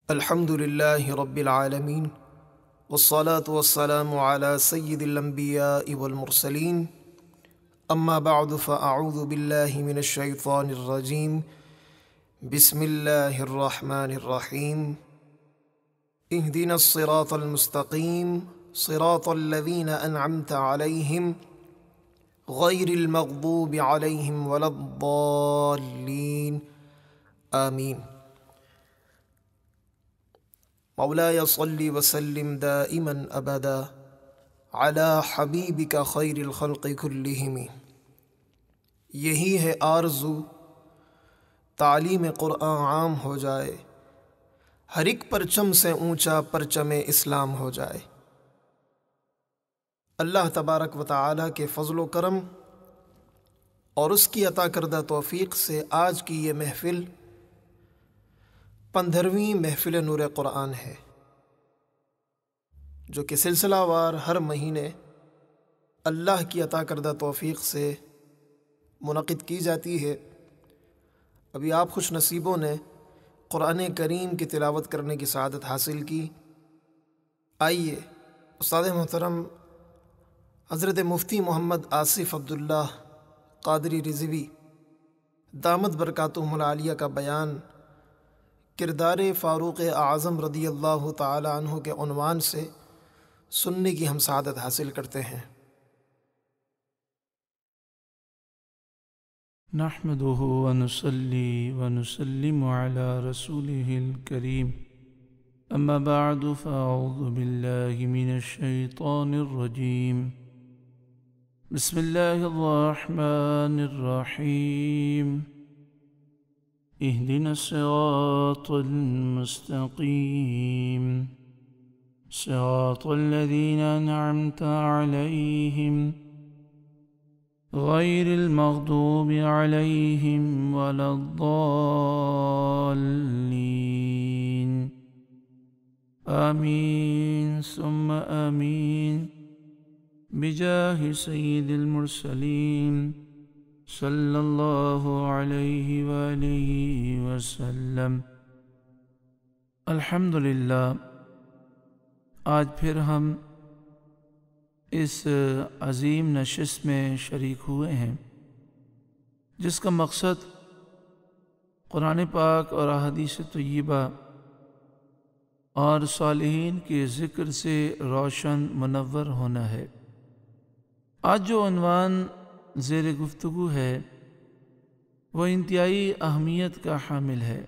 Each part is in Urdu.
الحمد لله رب العالمين والصلاة والسلام على سيد الأنبياء والمرسلين أما بعد فأعوذ بالله من الشيطان الرجيم بسم الله الرحمن الرحيم اهدنا الصراط المستقيم صراط الذين أنعمت عليهم غير المغضوب عليهم ولا الضالين آمين مولاي صل وسلم دائما ابدا على حبیبک خیر الخلق کلہم۔ یہی ہے آرزو تعلیم قرآن عام ہو جائے، ہر ایک پرچم سے اونچا پرچم اسلام ہو جائے۔ اللہ تبارک و تعالی کے فضل و کرم اور اس کی عطا کردہ توفیق سے آج کی یہ محفل 15ویں محفل نور قرآن ہے، جو کہ سلسلہ وار ہر مہینے اللہ کی عطا کردہ توفیق سے منعقد کی جاتی ہے۔ ابھی آپ خوش نصیبوں نے قرآن کریم کی تلاوت کرنے کی سعادت حاصل کی۔ آئیے استاد محترم حضرت مفتی محمد آصف عبداللہ قادری رضوی دامت برکاتہم العالیہ کا بیان کردار فاروق اعظم رضی اللہ تعالی عنہ کے عنوان سے سننے کی ہم سعادت حاصل کرتے ہیں۔ نحمده ونصلي ونسلم على رسوله الكريم اما بعد فاعوذ بالله من الشيطان الرجيم بسم الله الرحمن الرحيم اهدنا الصراط المستقيم صراط الذين أنعمت عليهم غير المغضوب عليهم ولا الضالين آمين ثم آمين بجاه سيد المرسلين صلی اللہ علیہ وآلہ وسلم۔ الحمدللہ، آج پھر ہم اس عظیم نشست میں شریک ہوئے ہیں، جس کا مقصد قرآن پاک اور احادیث طیبہ اور صالحین کے ذکر سے روشن منور ہونا ہے۔ آج جو عنوان زیر گفتگو ہے وہ انتہائی اہمیت کا حامل ہے۔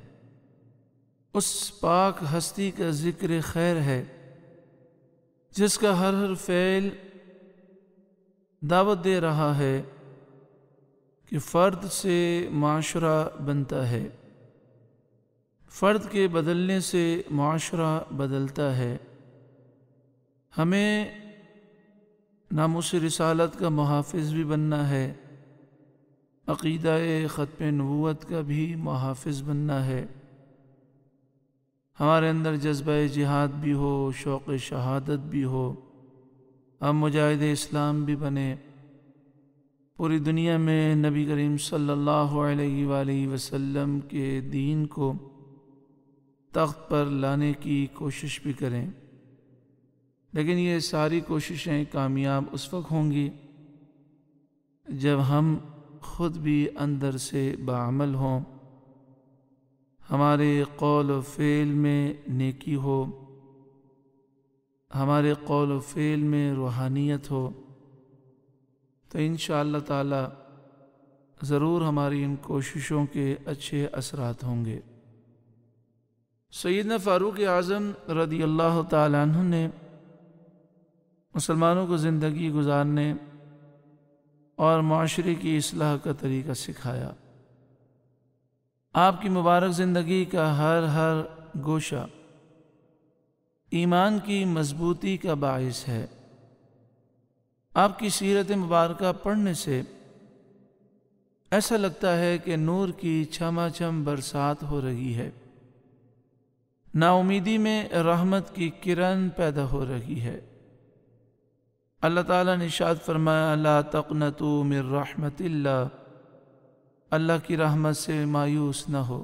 اس پاک ہستی کا ذکر خیر ہے جس کا ہر فعل دعوت دے رہا ہے کہ فرد سے معاشرہ بنتا ہے، فرد کے بدلنے سے معاشرہ بدلتا ہے۔ ہمیں ناموس رسالت کا محافظ بھی بننا ہے، عقیدہ ختم نبوت کا بھی محافظ بننا ہے۔ ہمارے اندر جذبہ جہاد بھی ہو، شوق شہادت بھی ہو، ہم مجاہد اسلام بھی بنے، پوری دنیا میں نبی کریم صلی اللہ علیہ وآلہ وسلم کے دین کو تخت پر لانے کی کوشش بھی کریں۔ لیکن یہ ساری کوششیں کامیاب اس وقت ہوں گی جب ہم خود بھی اندر سے باعمل ہوں، ہمارے قول و فعل میں نیکی ہو، ہمارے قول و فعل میں روحانیت ہو، تو انشاءاللہ تعالی ضرور ہماری ان کوششوں کے اچھے اثرات ہوں گے۔ سیدنا فاروق اعظم رضی اللہ تعالی عنہ نے مسلمانوں کو زندگی گزارنے اور معاشرے کی اصلاح کا طریقہ سکھایا۔ آپ کی مبارک زندگی کا ہر گوشہ ایمان کی مضبوطی کا باعث ہے۔ آپ کی سیرت مبارکہ پڑھنے سے ایسا لگتا ہے کہ نور کی چھما چھم برسات ہو رہی ہے، نا امیدی میں رحمت کی کرن پیدا ہو رہی ہے۔ اللہ تعالیٰ نے ارشاد فرمایا لا تقنطوا من رحمت اللہ، اللہ کی رحمت سے مایوس نہ ہو۔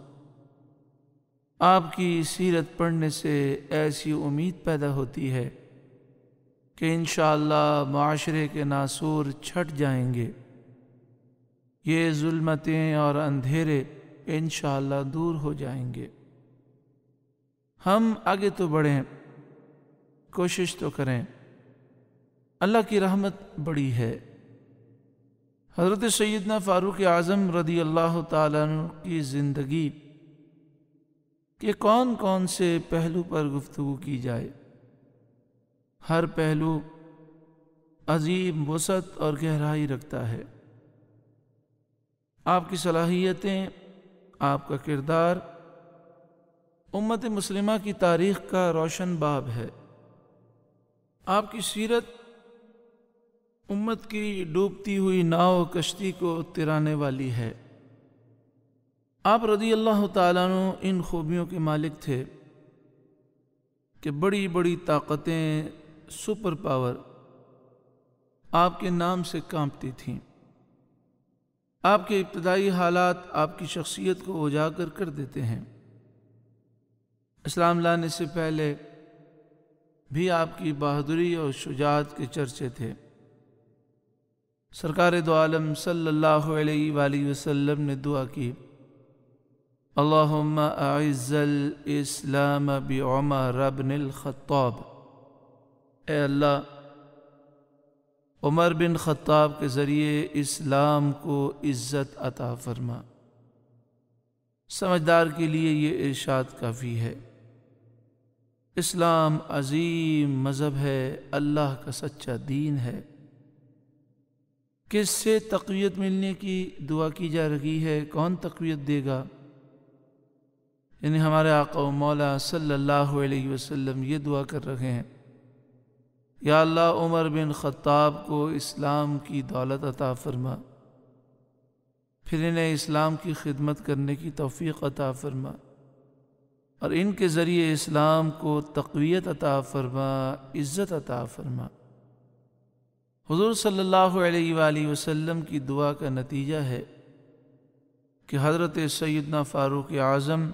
آپ کی سیرت پڑھنے سے ایسی امید پیدا ہوتی ہے کہ انشاءاللہ معاشرے کے ناسور چھٹ جائیں گے، یہ ظلمتیں اور اندھیرے انشاءاللہ دور ہو جائیں گے۔ ہم آگے تو بڑھیں، کوشش تو کریں، اللہ کی رحمت بڑی ہے۔ حضرت سیدنا فاروق اعظم رضی اللہ تعالیٰ عنہ کی زندگی کے کون کون سے پہلو پر گفتگو کی جائے، ہر پہلو عظیم وسعت اور گہرائی رکھتا ہے۔ آپ کی صلاحیتیں، آپ کا کردار امت مسلمہ کی تاریخ کا روشن باب ہے۔ آپ کی سیرت امت کی ڈوبتی ہوئی ناؤ کشتی کو ترانے والی ہے۔ آپ رضی اللہ تعالیٰ عنہ ان خوبیوں کے مالک تھے کہ بڑی بڑی طاقتیں، سپر پاور آپ کے نام سے کانپتی تھیں۔ آپ کے ابتدائی حالات آپ کی شخصیت کو اجاگر کر دیتے ہیں۔ اسلام لانے سے پہلے بھی آپ کی بہادری اور شجاعت کے چرچے تھے۔ سرکار دو عالم صلی اللہ علیہ وآلہ وسلم نے دعا کی، اللہم اعز الاسلام بعمر بن الخطاب، اے اللہ عمر بن خطاب کے ذریعے اسلام کو عزت عطا فرما۔ سمجھدار کے لیے یہ ارشاد کافی ہے۔ اسلام عظیم مذہب ہے، اللہ کا سچا دین ہے۔ کس سے تقویت ملنے کی دعا کی جا رہی ہے؟ کون تقویت دے گا؟ یعنی ہمارے آقا و مولا صلی اللہ علیہ وسلم یہ دعا کر رہے ہیں، یا اللہ عمر بن خطاب کو اسلام کی دولت عطا فرما، پھر انہیں اسلام کی خدمت کرنے کی توفیق عطا فرما، اور ان کے ذریعے اسلام کو تقویت عطا فرما، عزت عطا فرما۔ حضور صلی اللہ علیہ وآلہ وسلم کی دعا کا نتیجہ ہے کہ حضرت سیدنا فاروق اعظم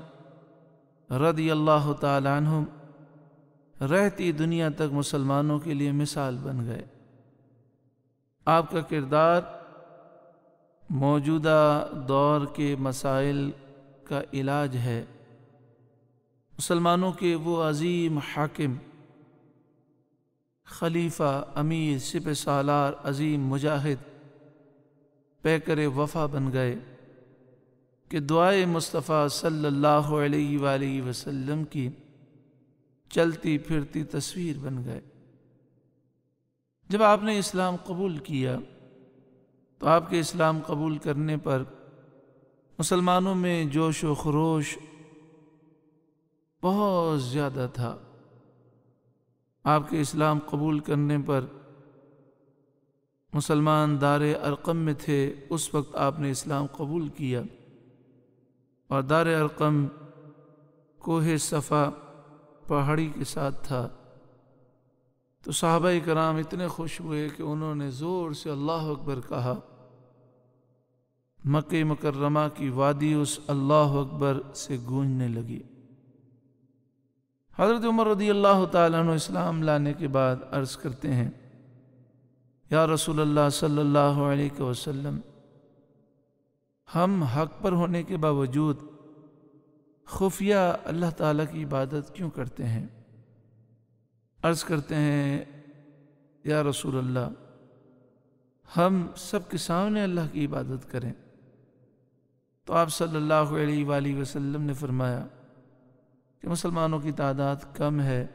رضی اللہ تعالیٰ عنہ رہتی دنیا تک مسلمانوں کے لیے مثال بن گئے۔ آپ کا کردار موجودہ دور کے مسائل کا علاج ہے۔ مسلمانوں کے وہ عظیم حاکم، خلیفہ، امیر، سپہ سالار، عظیم مجاہد، پیکر وفا بن گئے کہ دعائے مصطفیٰ صلی اللہ علیہ وآلہ وسلم کی چلتی پھرتی تصویر بن گئے۔ جب آپ نے اسلام قبول کیا تو آپ کے اسلام قبول کرنے پر مسلمانوں میں جوش و خروش بہت زیادہ تھا۔ آپ کے اسلام قبول کرنے پر مسلمان دار ارقم میں تھے، اس وقت آپ نے اسلام قبول کیا، اور دار ارقم کوہ صفا پہاڑی کے ساتھ تھا۔ تو صحابہ کرام اتنے خوش ہوئے کہ انہوں نے زور سے اللہ اکبر کہا۔ مکہ مکرمہ کی وادی اس اللہ اکبر سے گونجنے لگی۔ حضرت عمر رضی اللہ تعالیٰ عنہ اسلام لانے کے بعد عرض کرتے ہیں، یا رسول اللہ صلی اللہ علیہ وسلم، ہم حق پر ہونے کے باوجود خفیہ اللہ تعالیٰ کی عبادت کیوں کرتے ہیں؟ عرض کرتے ہیں، یا رسول اللہ، ہم سب کے سامنے اللہ کی عبادت کریں۔ تو آپ صلی اللہ علیہ وآلہ وسلم نے فرمایا کہ مسلمانوں کی تعداد کم ہے۔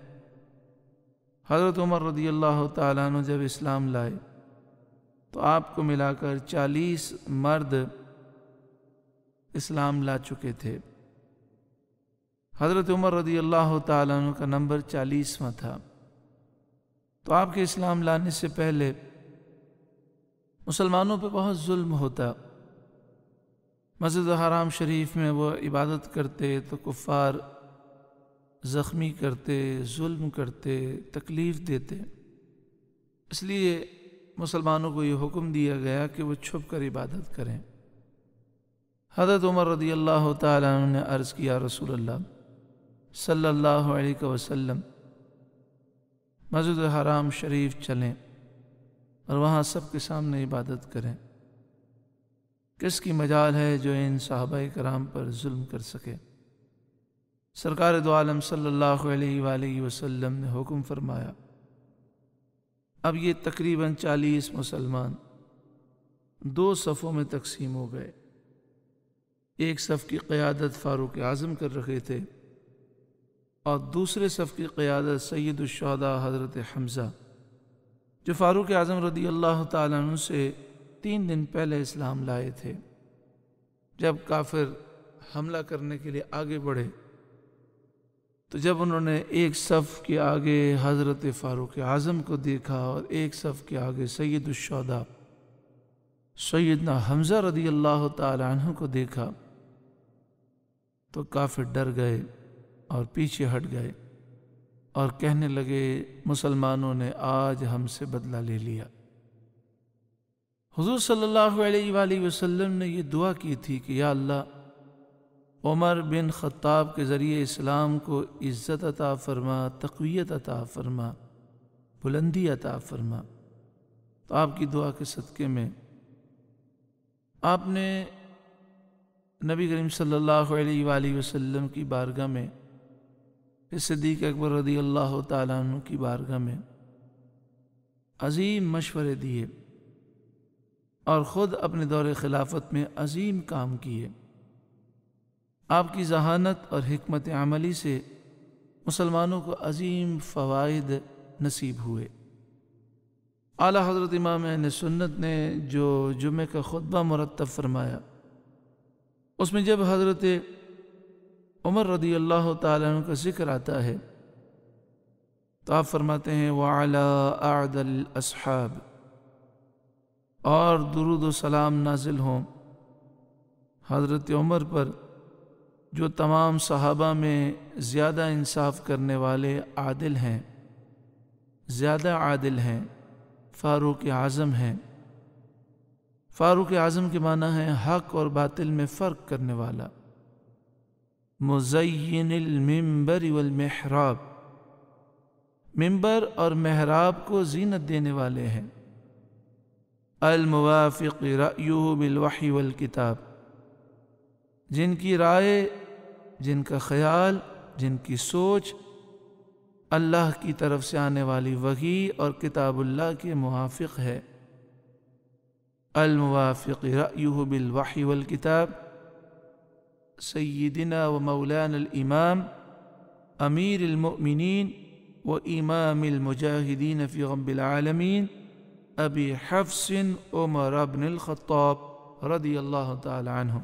حضرت عمر رضی اللہ تعالیٰ عنہ جب اسلام لائے تو آپ کو ملا کر 40 مرد اسلام لا چکے تھے۔ حضرت عمر رضی اللہ تعالیٰ عنہ کا نمبر 40واں تھا۔ تو آپ کے اسلام لانے سے پہلے مسلمانوں پہ بہت ظلم ہوتا۔ مسجد حرام شریف میں وہ عبادت کرتے تو کفار زخمی کرتے، ظلم کرتے، تکلیف دیتے۔ اس لیے مسلمانوں کو یہ حکم دیا گیا کہ وہ چھپ کر عبادت کریں۔ حضرت عمر رضی اللہ تعالیٰ عنہ نے عرض کیا، رسول اللہ، صلی اللہ علیہ وسلم مسجد حرام شریف چلیں اور وہاں سب کے سامنے عبادت کریں۔ کس کی مجال ہے جو ان صحابہ کرام پر ظلم کر سکے؟ سرکار دو عالم صلی اللہ علیہ وآلہ وسلم نے حکم فرمایا۔ اب یہ تقریباً 40 مسلمان 2 صفوں میں تقسیم ہو گئے۔ ایک صف کی قیادت فاروق اعظم کر رہے تھے اور دوسرے صف کی قیادت سید الشہداء حضرت حمزہ، جو فاروق اعظم رضی اللہ تعالیٰ عنہ سے 3 دن پہلے اسلام لائے تھے۔ جب کافر حملہ کرنے کے لیے آگے بڑھے تو جب انہوں نے ایک صف کے آگے حضرت فاروق اعظم کو دیکھا اور ایک صف کے آگے سید الشہداء سیدنا حمزہ رضی اللہ تعالیٰ عنہ کو دیکھا تو کافر ڈر گئے اور پیچھے ہٹ گئے اور کہنے لگے مسلمانوں نے آج ہم سے بدلہ لے لیا۔ حضور صلی اللہ علیہ وآلہ وسلم نے یہ دعا کی تھی کہ یا اللہ عمر بن خطاب کے ذریعے اسلام کو عزت عطا فرما، تقویت عطا فرما، بلندی عطا فرما۔ تو آپ کی دعا کے صدقے میں آپ نے نبی کریم صلی اللہ علیہ وآلہ وسلم کی بارگاہ میں، صدیق اکبر رضی اللہ تعالیٰ عنہ کی بارگاہ میں عظیم مشورے دیے اور خود اپنے دور خلافت میں عظیم کام کیے۔ آپ کی ذہانت اور حکمت عملی سے مسلمانوں کو عظیم فوائد نصیب ہوئے۔ اعلیٰ حضرت امام اہل سنت نے جو جمعہ کا خطبہ مرتب فرمایا، اس میں جب حضرت عمر رضی اللہ تعالیٰ عنہ کا ذکر آتا ہے تو آپ فرماتے ہیں وَعَلَىٰ أَعْدَلِ الْأَصْحَابِ، اور درود و سلام نازل ہوں حضرت عمر پر جو تمام صحابہ میں زیادہ انصاف کرنے والے عادل ہیں، زیادہ عادل ہیں، فاروق اعظم ہیں۔ فاروق اعظم کے معنی ہے حق اور باطل میں فرق کرنے والا، مزین المنبر والمحراب، منبر اور محراب کو زینت دینے والے ہیں۔ الموافق رأیہ بالوحی والکتاب، جن کی رائے، جن کا خیال، جن کی سوچ اللہ کی طرف سے آنے والی وحی اور کتاب اللہ کے موافق ہے۔ الموافق رأیہ بالوحی والکتاب سیدنا و مولانا الامام امیر المؤمنین و امام المجاہدین فی رب العالمین ابی حفص عمر بن الخطاب رضی اللہ تعالی عنہ۔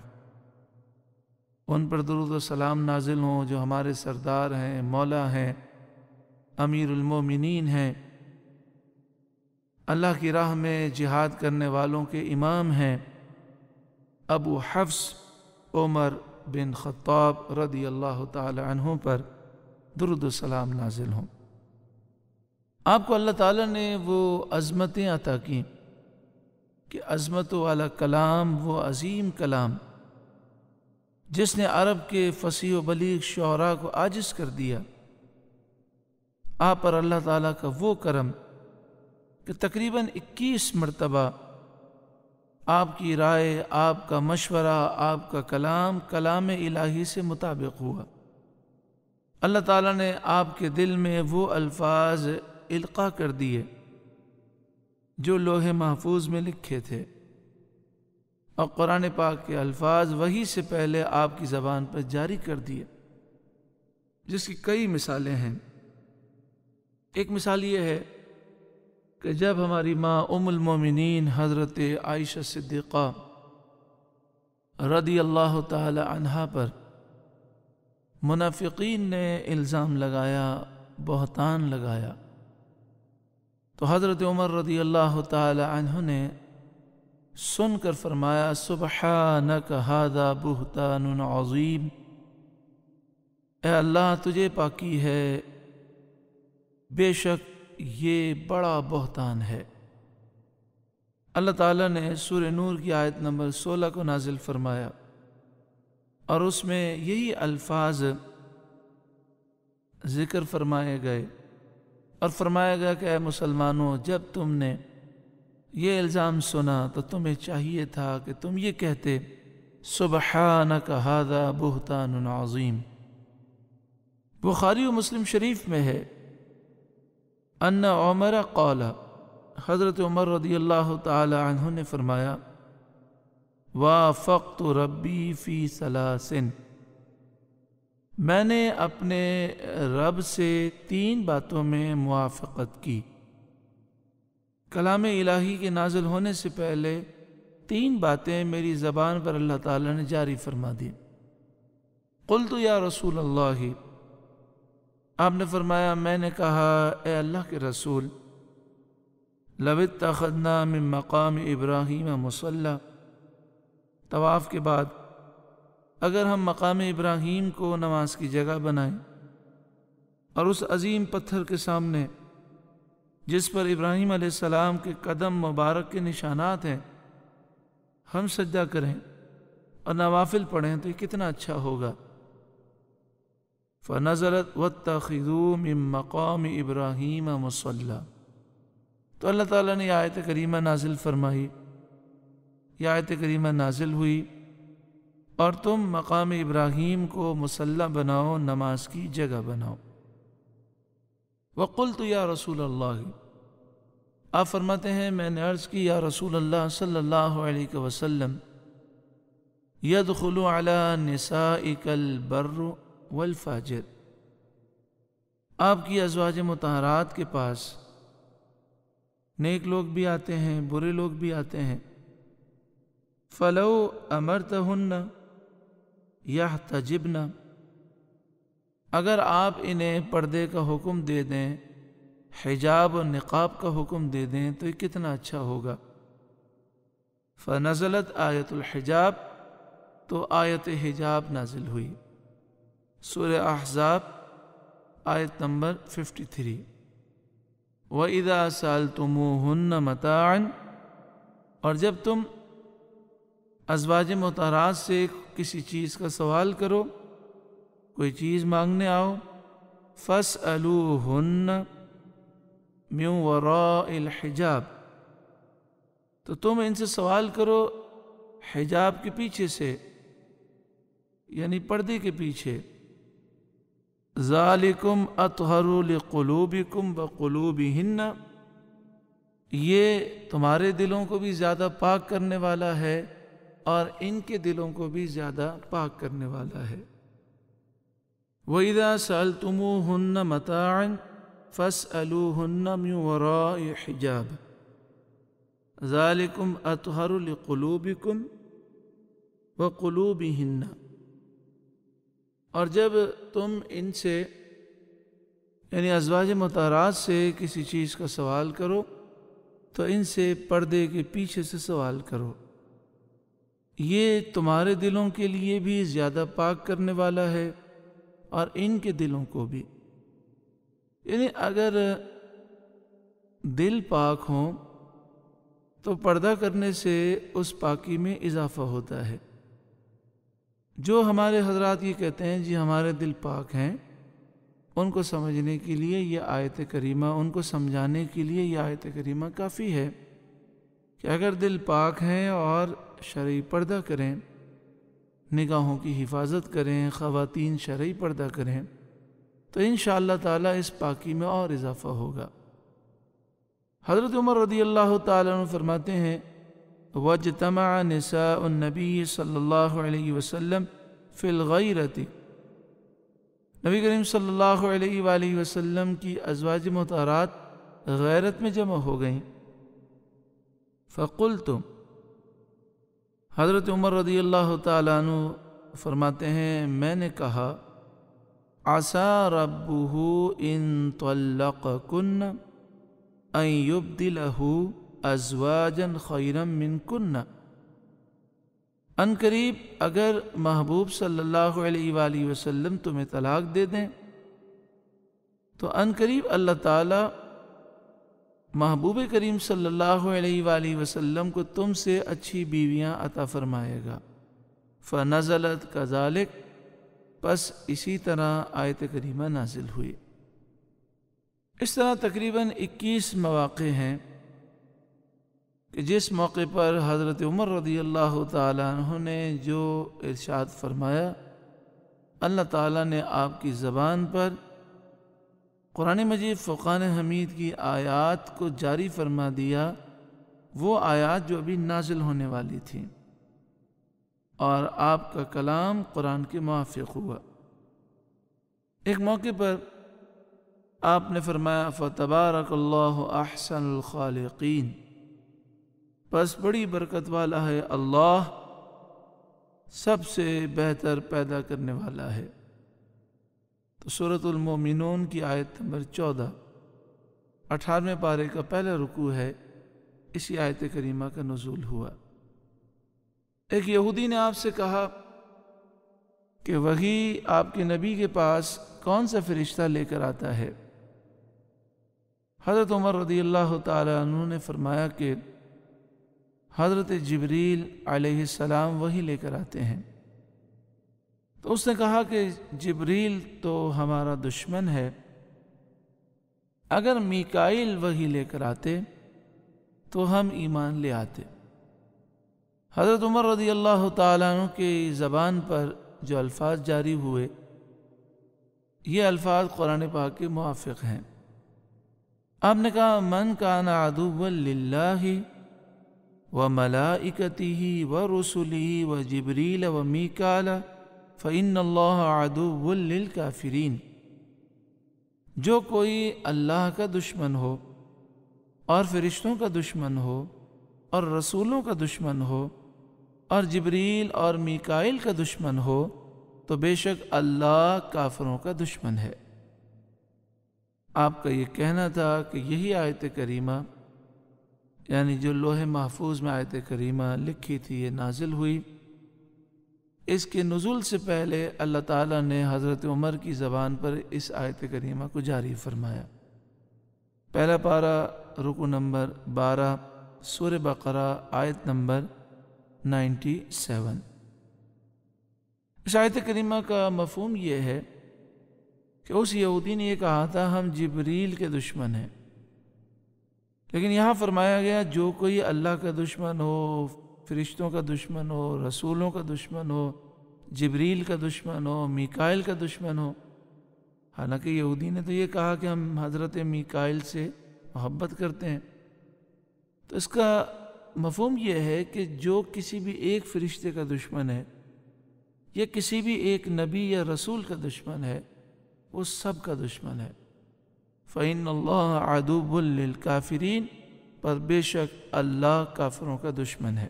ان پر درود و سلام نازل ہوں جو ہمارے سردار ہیں، مولا ہیں، امیر المومنین ہیں، اللہ کی راہ میں جہاد کرنے والوں کے امام ہیں، ابو حفص عمر بن خطاب رضی اللہ تعالی عنہ پر درود و سلام نازل ہوں۔ آپ کو اللہ تعالیٰ نے وہ عظمتیں عطا کی کہ عظمتوں والا کلام، وہ عظیم کلام جس نے عرب کے فصیح و بلیغ شعراء کو عاجز کر دیا۔ آپ پر اللہ تعالیٰ کا وہ کرم کہ تقریباً 21 مرتبہ آپ کی رائے، آپ کا مشورہ، آپ کا کلام کلام الہی سے مطابق ہوا۔ اللہ تعالیٰ نے آپ کے دل میں وہ الفاظ القاء کر دیے جو لوح محفوظ میں لکھے تھے، اور قرآن پاک کے الفاظ وحی سے پہلے آپ کی زبان پر جاری کر دیے، جس کی کئی مثالیں ہیں۔ ایک مثال یہ ہے کہ جب ہماری ماں ام المومنین حضرت عائشہ صدیقہ رضی اللہ تعالی عنہا پر منافقین نے الزام لگایا، بہتان لگایا، تو حضرت عمر رضی اللہ تعالی عنہ نے سن کر فرمایا سبحانک ھذا بہتان عظیم، اے اللہ تجھے پاکی ہے، بے شک یہ بڑا بہتان ہے۔ اللہ تعالیٰ نے سورہ نور کی آیت نمبر 16 کو نازل فرمایا اور اس میں یہی الفاظ ذکر فرمائے گئے اور فرمایا گیا کہ اے مسلمانوں، جب تم نے یہ الزام سنا تو تمہیں چاہیے تھا کہ تم یہ کہتے سبحانک ھذا بہتان عظیم۔ بخاری و مسلم شریف میں ہے ان عمر قال، حضرت عمر رضی اللہ تعالی عنہ نے فرمایا وافقت ربی فی ثلاث، میں نے اپنے رب سے 3 باتوں میں موافقت کی۔ کلام الہی کے نازل ہونے سے پہلے 3 باتیں میری زبان پر اللہ تعالیٰ نے جاری فرما دی۔ قلت یا رسول اللہ، آپ نے فرمایا میں نے کہا اے اللہ کے رسول، لو اتخذنا من مقام ابراہیم مصلی، طواف کے بعد اگر ہم مقام ابراہیم کو نماز کی جگہ بنائیں اور اس عظیم پتھر کے سامنے جس پر ابراہیم علیہ السلام کے قدم مبارک کے نشانات ہیں ہم سجدہ کریں اور نوافل پڑھیں تو یہ کتنا اچھا ہوگا۔ فنزلت واتخذوا من مقام ابراہیم مصلی، تو اللہ تعالیٰ نے یہ آیت کریمہ نازل فرمائی، یہ آیت کریمہ نازل ہوئی اور تم مقام ابراہیم کو مصلی بناؤ، نماز کی جگہ بناؤ۔ وقلت یا رسول اللہ، آپ فرماتے ہیں میں نے عرض کی یا رسول اللہ صلی اللہ علیہ وسلم، يدخل على نسائک البر والفاجر، آپ کی ازواج مطہرات کے پاس نیک لوگ بھی آتے ہیں، برے لوگ بھی آتے ہیں۔ فلو امرتہن یحتجبن، اگر آپ انہیں پردے کا حکم دے دیں، حجاب اور نقاب کا حکم دے دیں تو یہ کتنا اچھا ہوگا۔ فنزلت آیت الحجاب، تو آیت حجاب نازل ہوئی، سورہ احزاب آیت نمبر 53۔ وَإِذَا سَأَلْتُمُوهُنَّ مَتَاعًا، اور جب تم ازواج مطہرات سے کسی چیز کا سوال کرو، کوئی چیز مانگنے آؤ، فَاسْأَلُوهُنَّ مِنْ وَرَاءِ الْحِجَابِ، تو تم ان سے سوال کرو حجاب کے پیچھے سے، یعنی پردے کے پیچھے۔ ذَلِكُمْ أَطْهَرُ لِقُلُوبِكُمْ وَقُلُوبِهِنَّ، یہ تمہارے دلوں کو بھی زیادہ پاک کرنے والا ہے اور ان کے دلوں کو بھی زیادہ پاک کرنے والا ہے۔ وَإِذَا سَأَلْتُمُوهُنَّ مَتَاعًا فَاسْأَلُوهُنَّ مِنْ وَرَاءِ حِجَابٍ ذَلِكُمْ أَطْهَرُ لِقُلُوبِكُمْ وَقُلُوبِهِنَّ، اور جب تم ان سے یعنی ازواج مطہرات سے کسی چیز کا سوال کرو تو ان سے پردے کے پیچھے سے سوال کرو، یہ تمہارے دلوں کے لیے بھی زیادہ پاک کرنے والا ہے اور ان کے دلوں کو بھی۔ یعنی اگر دل پاک ہوں تو پردہ کرنے سے اس پاکی میں اضافہ ہوتا ہے۔ جو ہمارے حضرات یہ کہتے ہیں جی ہمارے دل پاک ہیں، ان کو سمجھنے کے لیے یہ آیت کریمہ، ان کو سمجھانے کے لیے یہ آیت کریمہ کافی ہے کہ اگر دل پاک ہیں اور شرعی پردہ کریں، نگاہوں کی حفاظت کریں، خواتین شرعی پردہ کریں تو انشاءاللہ تعالی اس پاکی میں اور اضافہ ہوگا۔ حضرت عمر رضی اللہ تعالیٰ عنہ فرماتے ہیں وَاجْتَمَعَ نِسَاءُ النَّبِيِّ صلی اللہ علیہ وسلم فِي الْغَيْرَةِ، نبی کریم صلی اللہ علیہ وآلہ وسلم کی ازواج مطہرات غیرت میں جمع ہو گئیں۔ فَقُلْتُ، حضرت عمر رضی اللہ تعالیٰ عنہ فرماتے ہیں میں نے کہا عَسَى رَبُّهُ إِن طَلَّقَكُنَّ أَن يُبْدِلَهُ ازواجاً خیرا منکن، ان قریب اگر محبوب صلی اللہ علیہ وآلہ وسلم تمہیں طلاق دے دیں تو ان قریب اللہ تعالی محبوب کریم صلی اللہ علیہ وآلہ وسلم کو تم سے اچھی بیویاں عطا فرمائے گا۔ فنزلت کذالک، پس اسی طرح آیت کریمہ نازل ہوئی۔ اس طرح تقریباً 21 مواقع ہیں کہ جس موقع پر حضرت عمر رضی اللہ تعالیٰ عنہ نے جو ارشاد فرمایا، اللہ تعالیٰ نے آپ کی زبان پر قرآن مجید فرقان حمید کی آیات کو جاری فرما دیا، وہ آیات جو ابھی نازل ہونے والی تھیں، اور آپ کا کلام قرآن کے موافق ہوا۔ ایک موقع پر آپ نے فرمایا فَتَبَارَكَ اللَّهُ أَحْسَنُ الْخَالِقِينَ، پس بڑی برکت والا ہے اللہ، سب سے بہتر پیدا کرنے والا ہے۔ تو سورۃ المومنون کی آیت نمبر 14، 18ویں پارے کا پہلا رکوع ہے، اسی آیت کریمہ کا نزول ہوا۔ ایک یہودی نے آپ سے کہا کہ وہی آپ کے نبی کے پاس کون سا فرشتہ لے کر آتا ہے؟ حضرت عمر رضی اللہ تعالی عنہ نے فرمایا کہ حضرت جبریل علیہ السلام وہی لے کر آتے ہیں۔ تو اس نے کہا کہ جبریل تو ہمارا دشمن ہے، اگر میکائیل وہی لے کر آتے تو ہم ایمان لے آتے۔ حضرت عمر رضی اللہ تعالیٰ عنہ کی زبان پر جو الفاظ جاری ہوئے، یہ الفاظ قرآن پاک کے موافق ہیں۔ آپ نے کہا من کان عدوا للہ وملائکتہ ورسلہ وجبریل ومیکال فإن اللہ عدو للکافرین، جو کوئی اللہ کا دشمن ہو اور فرشتوں کا دشمن ہو اور رسولوں کا دشمن ہو اور جبریل اور میکائیل کا دشمن ہو تو بے شک اللہ کافروں کا دشمن ہے۔ آپ کا یہ کہنا تھا کہ یہی آیت کریمہ، یعنی جو لوح محفوظ میں آیت کریمہ لکھی تھی، یہ نازل ہوئی۔ اس کے نزول سے پہلے اللہ تعالیٰ نے حضرت عمر کی زبان پر اس آیت کریمہ کو جاری فرمایا۔ پہلا پارہ رکوع نمبر 12 سورہ بقرہ آیت نمبر 97۔ اس آیت کریمہ کا مفہوم یہ ہے کہ اس یہودی نے یہ کہا تھا ہم جبریل کے دشمن ہیں، لیکن یہاں فرمایا گیا جو کوئی اللہ کا دشمن ہو، فرشتوں کا دشمن ہو، رسولوں کا دشمن ہو، جبریل کا دشمن ہو، میکائیل کا دشمن ہو۔ حالانکہ یہودی نے تو یہ کہا کہ ہم حضرت میکائیل سے محبت کرتے ہیں۔ تو اس کا مفہوم یہ ہے کہ جو کسی بھی ایک فرشتے کا دشمن ہے یا کسی بھی ایک نبی یا رسول کا دشمن ہے، وہ سب کا دشمن ہے۔ فَإِنَّ اللَّهَ عَدُوٌّ لِلْكَافِرِينَ، پر بے شک اللہ کافروں کا دشمن ہے۔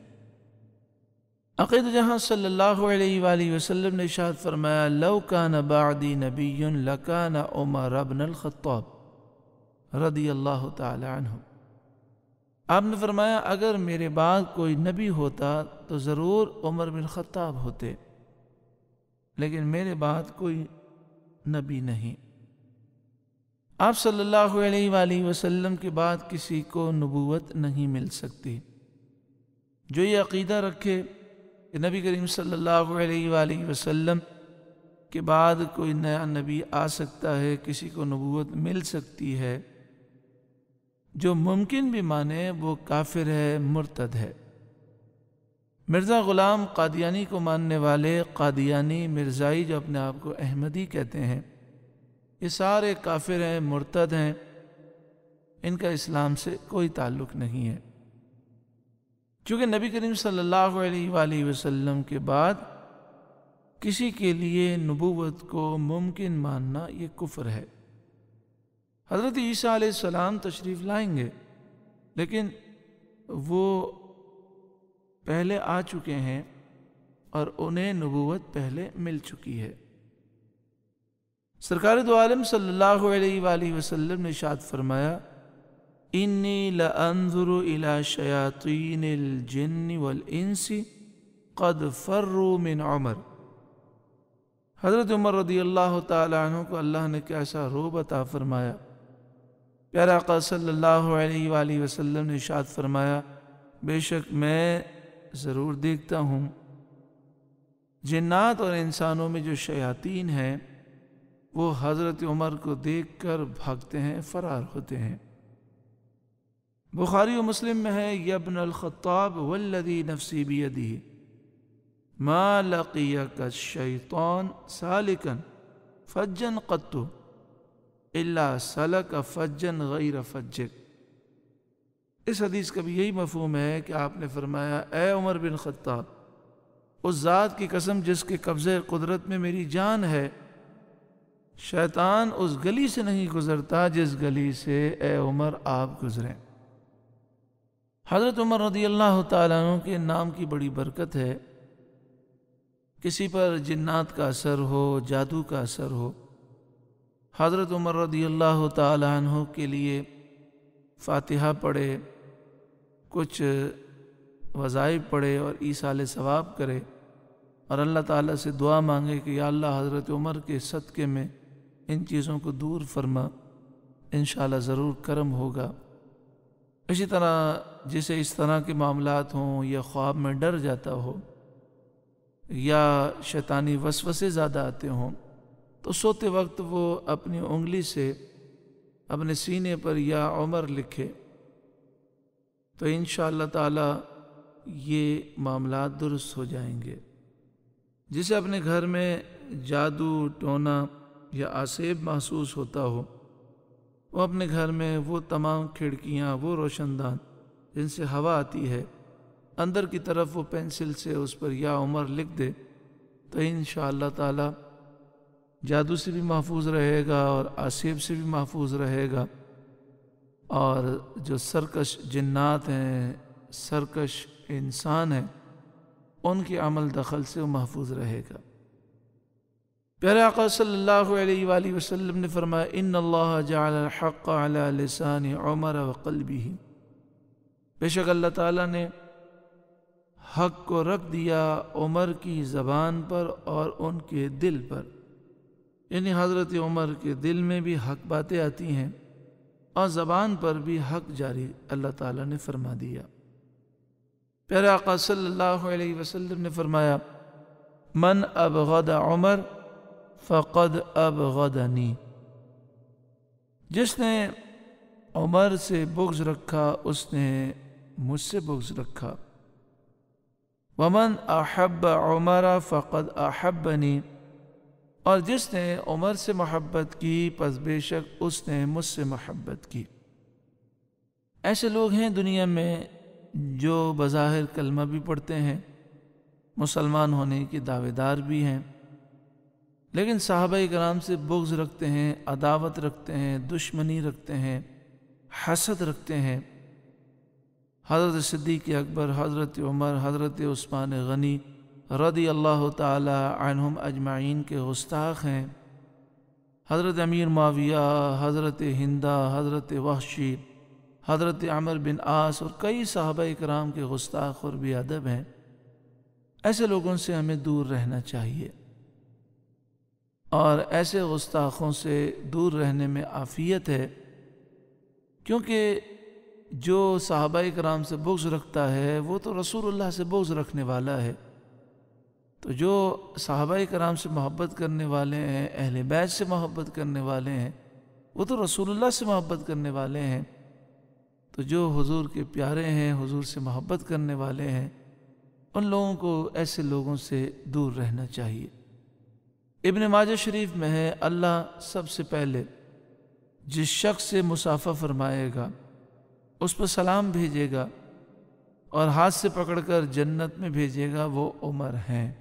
عقید جہاں صلی اللہ علیہ وآلہ وسلم نے ارشاد فرمایا لَوْ كَانَ بَعْدِي نَبِيٌّ لَكَانَ عُمَرَ بْنَ الْخَطَّابِ رضی اللہ تعالی عنہ۔ آپ نے فرمایا اگر میرے بعد کوئی نبی ہوتا تو ضرور عمر بن خطاب ہوتے، لیکن میرے بعد کوئی نبی نہیں۔ آپ صلی اللہ علیہ وآلہ وسلم کے بعد کسی کو نبوت نہیں مل سکتی۔ جو یہ عقیدہ رکھے کہ نبی کریم صلی اللہ علیہ وآلہ وسلم کے بعد کوئی نیا نبی آ سکتا ہے، کسی کو نبوت مل سکتی ہے، جو ممکن بھی مانے وہ کافر ہے، مرتد ہے۔ مرزا غلام قادیانی کو ماننے والے قادیانی مرزائی جو اپنے آپ کو احمدی کہتے ہیں، یہ سارے کافر ہیں، مرتد ہیں، ان کا اسلام سے کوئی تعلق نہیں ہے۔ چونکہ نبی کریم صلی اللہ علیہ وآلہ وسلم کے بعد کسی کے لیے نبوت کو ممکن ماننا یہ کفر ہے۔ حضرت عیسیٰ علیہ السلام تشریف لائیں گے، لیکن وہ پہلے آ چکے ہیں اور انہیں نبوت پہلے مل چکی ہے۔ سرکار دو عالم صلی اللہ علیہ وآلہ وسلم نے ارشاد فرمایا انی لانظر الی شیاطین الجن والانس قد فروا من عمر۔ حضرت عمر رضی اللہ تعالی عنہ کو اللہ نے کیسا رعب عطا فرمایا۔ پیارا آقا صلی اللہ علیہ وآلہ وسلم نے ارشاد فرمایا بے شک میں ضرور دیکھتا ہوں جنات اور انسانوں میں جو شیاطین ہیں وہ حضرت عمر کو دیکھ کر بھاگتے ہیں، فرار ہوتے ہیں۔ بخاری و مسلم میں ہے، یا ابن الخطاب والذی نفسی بیدہ ما لقیک الشیطان سالکا فجا قط الا سلک فجا غیر فجک۔ اس حدیث کا بھی یہی مفہوم ہے کہ آپ نے فرمایا، اے عمر بن خطاب، اس ذات کی قسم جس کے قبضے قدرت میں میری جان ہے، شیطان اس گلی سے نہیں گزرتا جس گلی سے اے عمر آپ گزریں۔ حضرت عمر رضی اللہ تعالیٰ عنہ کے نام کی بڑی برکت ہے۔ کسی پر جنات کا اثر ہو، جادو کا اثر ہو، حضرت عمر رضی اللہ تعالیٰ عنہ کے لیے فاتحہ پڑھے، کچھ وظائف پڑھے اور ایصال ثواب کرے اور اللہ تعالیٰ سے دعا مانگے کہ یا اللہ حضرت عمر کے صدقے میں ان چیزوں کو دور فرما، انشاءاللہ ضرور کرم ہوگا۔ اسی طرح جسے اس طرح کے معاملات ہوں یا خواب میں ڈر جاتا ہو یا شیطانی وسوسے زیادہ آتے ہوں تو سوتے وقت وہ اپنی انگلی سے اپنے سینے پر یا عمر لکھے تو انشاءاللہ تعالی یہ معاملات درست ہو جائیں گے۔ جسے اپنے گھر میں جادو، ٹونا یا آسیب محسوس ہوتا ہو، وہ اپنے گھر میں وہ تمام کھڑکیاں، وہ روشن دان جن سے ہوا آتی ہے، اندر کی طرف وہ پینسل سے اس پر یا عمر لکھ دے تو انشاءاللہ تعالی جادو سے بھی محفوظ رہے گا اور آسیب سے بھی محفوظ رہے گا، اور جو سرکش جنات ہیں، سرکش انسان ہیں، ان کے عمل دخل سے وہ محفوظ رہے گا۔ پیارے آقا صلی اللہ علیہ وآلہ وسلم نے فرمایا، ان اللہ جعل الحق علی لسان عمر وقلبہ، بے شک اللہ تعالیٰ نے حق کو رکھ دیا عمر کی زبان پر اور ان کے دل پر، یعنی حضرت عمر کے دل میں بھی حق باتیں آتی ہیں اور زبان پر بھی حق جاری اللہ تعالیٰ نے فرما دیا۔ پیارے آقا صلی اللہ علیہ وسلم نے فرمایا، من ابغض عمر فقد ابغضنی، جس نے عمر سے بغض رکھا اس نے مجھ سے بغض رکھا۔ ومن احب عمر فقد احبنی، اور جس نے عمر سے محبت کی پس بے شک اس نے مجھ سے محبت کی۔ ایسے لوگ ہیں دنیا میں جو بظاہر کلمہ بھی پڑھتے ہیں، مسلمان ہونے کے دعوے دار بھی ہیں، لیکن صحابہ کرام سے بغض رکھتے ہیں، عداوت رکھتے ہیں، دشمنی رکھتے ہیں، حسد رکھتے ہیں۔ حضرت صدیق اکبر، حضرت عمر، حضرت عثمان غنی رضی اللہ تعالی عنہم اجمعین کے گستاخ ہیں۔ حضرت امیر معاویہ، حضرت ہندہ، حضرت وحشی، حضرت عمر بن عاص اور کئی صحابہ کرام کے گستاخ اور بے ادب ہیں۔ ایسے لوگوں سے ہمیں دور رہنا چاہیے، اور ایسے گستاخوں سے دور رہنے میں عافیت ہے، کیونکہ جو صحابہ کرام سے بغض رکھتا ہے وہ تو رسول اللہ سے بغض رکھنے والا ہے۔ تو جو صحابہ کرام سے محبت کرنے والے ہیں، اہل بیت سے محبت کرنے والے ہیں، وہ تو رسول اللہ سے محبت کرنے والے ہیں۔ تو جو حضور کے پیارے ہیں، حضور سے محبت کرنے والے ہیں، ان لوگوں کو ایسے لوگوں سے دور رہنا چاہیے۔ ابن ماجہ شریف میں ہے، اللہ سب سے پہلے جس شخص سے مصافحہ فرمائے گا، اس پر سلام بھیجے گا اور ہاتھ سے پکڑ کر جنت میں بھیجے گا، وہ عمر ہیں۔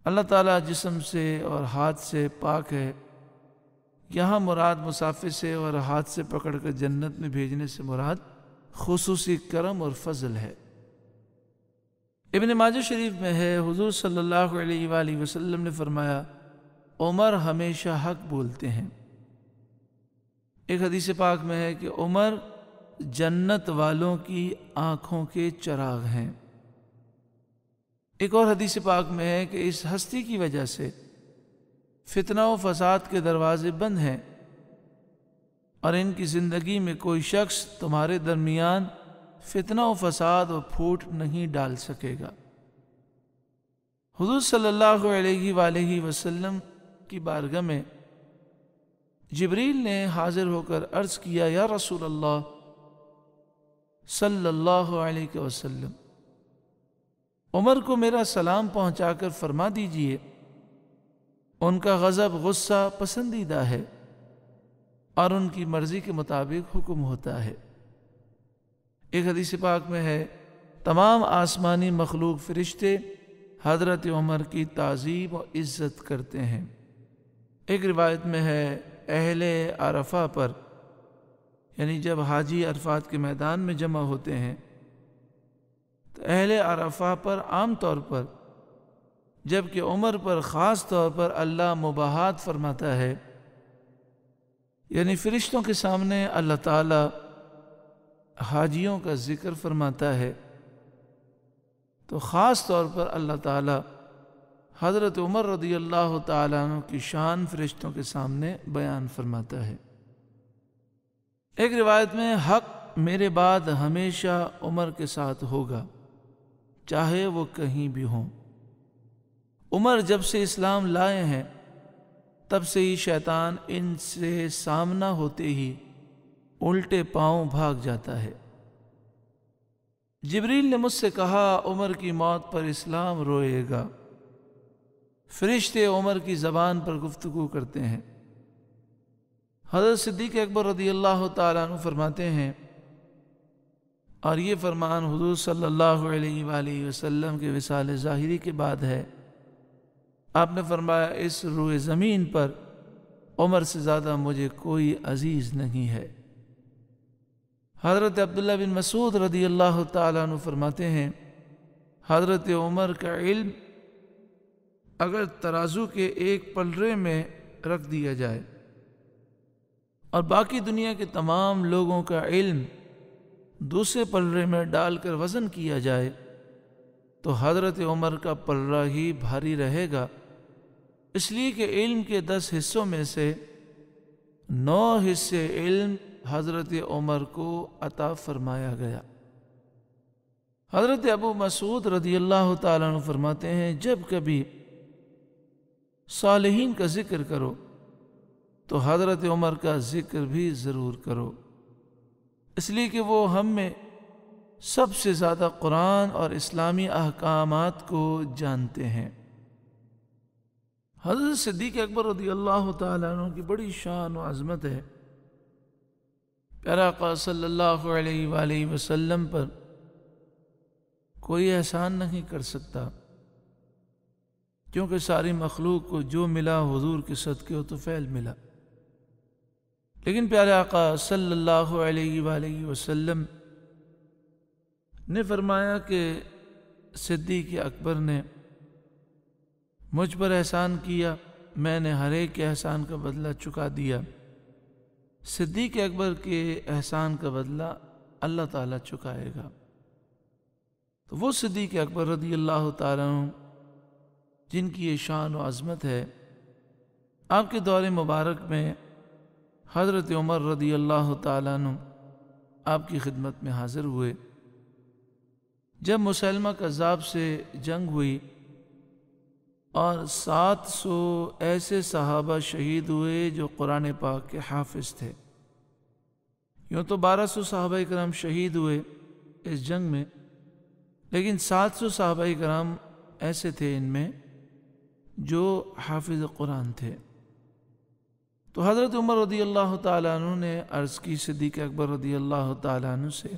اللہ تعالیٰ جسم سے اور ہاتھ سے پاک ہے۔ یہاں مراد مصافحے سے اور ہاتھ سے پکڑ کر جنت میں بھیجنے سے مراد خصوصی کرم اور فضل ہے۔ ابن ماجہ شریف میں ہے، حضور صلی اللہ علیہ وآلہ وسلم نے فرمایا، عمر ہمیشہ حق بولتے ہیں۔ ایک حدیث پاک میں ہے کہ عمر جنت والوں کی آنکھوں کے چراغ ہیں۔ ایک اور حدیث پاک میں ہے کہ اس ہستی کی وجہ سے فتنہ و فساد کے دروازے بند ہیں، اور ان کی زندگی میں کوئی شخص تمہارے درمیان فتنہ و فساد و پھوٹ نہیں ڈال سکے گا۔ حضور صلی اللہ علیہ وآلہ وسلم کی بارگاہ میں جبریل نے حاضر ہو کر عرض کیا، یا رسول اللہ صلی اللہ علیہ وسلم، عمر کو میرا سلام پہنچا کر فرما دیجئے ان کا غضب غصہ پسندیدہ ہے اور ان کی مرضی کے مطابق حکم ہوتا ہے۔ ایک حدیث پاک میں ہے، تمام آسمانی مخلوق فرشتے حضرت عمر کی تعظیم و عزت کرتے ہیں۔ ایک روایت میں ہے، اہل عرفہ پر، یعنی جب حاجی عرفات کے میدان میں جمع ہوتے ہیں تو اہل عرفہ پر عام طور پر، جبکہ عمر پر خاص طور پر اللہ مباحات فرماتا ہے، یعنی فرشتوں کے سامنے اللہ تعالی حاجیوں کا ذکر فرماتا ہے، تو خاص طور پر اللہ تعالی حضرت عمر رضی اللہ تعالیٰ عنہ کی شان فرشتوں کے سامنے بیان فرماتا ہے۔ ایک روایت میں، حق میرے بعد ہمیشہ عمر کے ساتھ ہوگا، چاہے وہ کہیں بھی ہوں۔ عمر جب سے اسلام لائے ہیں تب سے ہی شیطان ان سے سامنا ہوتے ہی الٹے پاؤں بھاگ جاتا ہے۔ جبریل نے مجھ سے کہا، عمر کی موت پر اسلام روئے گا۔ فرشتے عمر کی زبان پر گفتگو کرتے ہیں۔ حضرت صدیق اکبر رضی اللہ تعالیٰ عنہ فرماتے ہیں، اور یہ فرمان حضور صلی اللہ علیہ وآلہ وسلم کے وصال ظاہری کے بعد ہے، آپ نے فرمایا، اس روئے زمین پر عمر سے زیادہ مجھے کوئی عزیز نہیں ہے۔ حضرت عبداللہ بن مسعود رضی اللہ تعالیٰ عنہ فرماتے ہیں، حضرت عمر کا علم اگر ترازو کے ایک پلڑے میں رکھ دیا جائے اور باقی دنیا کے تمام لوگوں کا علم دوسرے پلڑے میں ڈال کر وزن کیا جائے تو حضرت عمر کا پلڑا ہی بھاری رہے گا، اس لیے کہ علم کے 10 حصوں میں سے 9 حصے علم حضرت عمر کو عطا فرمایا گیا۔ حضرت ابو مسعود رضی اللہ تعالیٰ عنہ فرماتے ہیں، جب کبھی صالحین کا ذکر کرو تو حضرت عمر کا ذکر بھی ضرور کرو، اس لیے کہ وہ ہم میں سب سے زیادہ قرآن اور اسلامی احکامات کو جانتے ہیں۔ حضرت صدیق اکبر رضی اللہ تعالیٰ عنہ کی بڑی شان و عظمت ہے۔ پیارے آقا صلی اللہ علیہ وآلہ وسلم پر کوئی احسان نہیں کر سکتا، کیونکہ ساری مخلوق کو جو ملا حضور کے صدقے و طفیل ملا، لیکن پیارے آقا صلی اللہ علیہ وآلہ وسلم نے فرمایا کہ صدیق اکبر نے مجھ پر احسان کیا، میں نے ہر ایک کے احسان کا بدلہ چکا دیا۔ صدیق اکبر کے احسان کا بدلہ اللہ تعالیٰ چکائے گا۔ تو وہ صدیق اکبر رضی اللہ تعالیٰ عنہ جن کی یہ شان و عظمت ہے، آپ کے دور مبارک میں حضرت عمر رضی اللہ تعالیٰ عنہ آپ کی خدمت میں حاضر ہوئے۔ جب مسلمہ کذاب سے جنگ ہوئی اور 700 ایسے صحابہ شہید ہوئے جو قرآن پاک کے حافظ تھے، یوں تو 1200 صحابہ کرام شہید ہوئے اس جنگ میں، لیکن 700 صحابہ کرام ایسے تھے ان میں جو حافظ قرآن تھے۔ تو حضرت عمر رضی اللہ تعالیٰ عنہ نے عرض کی صدیق اکبر رضی اللہ تعالیٰ عنہ سے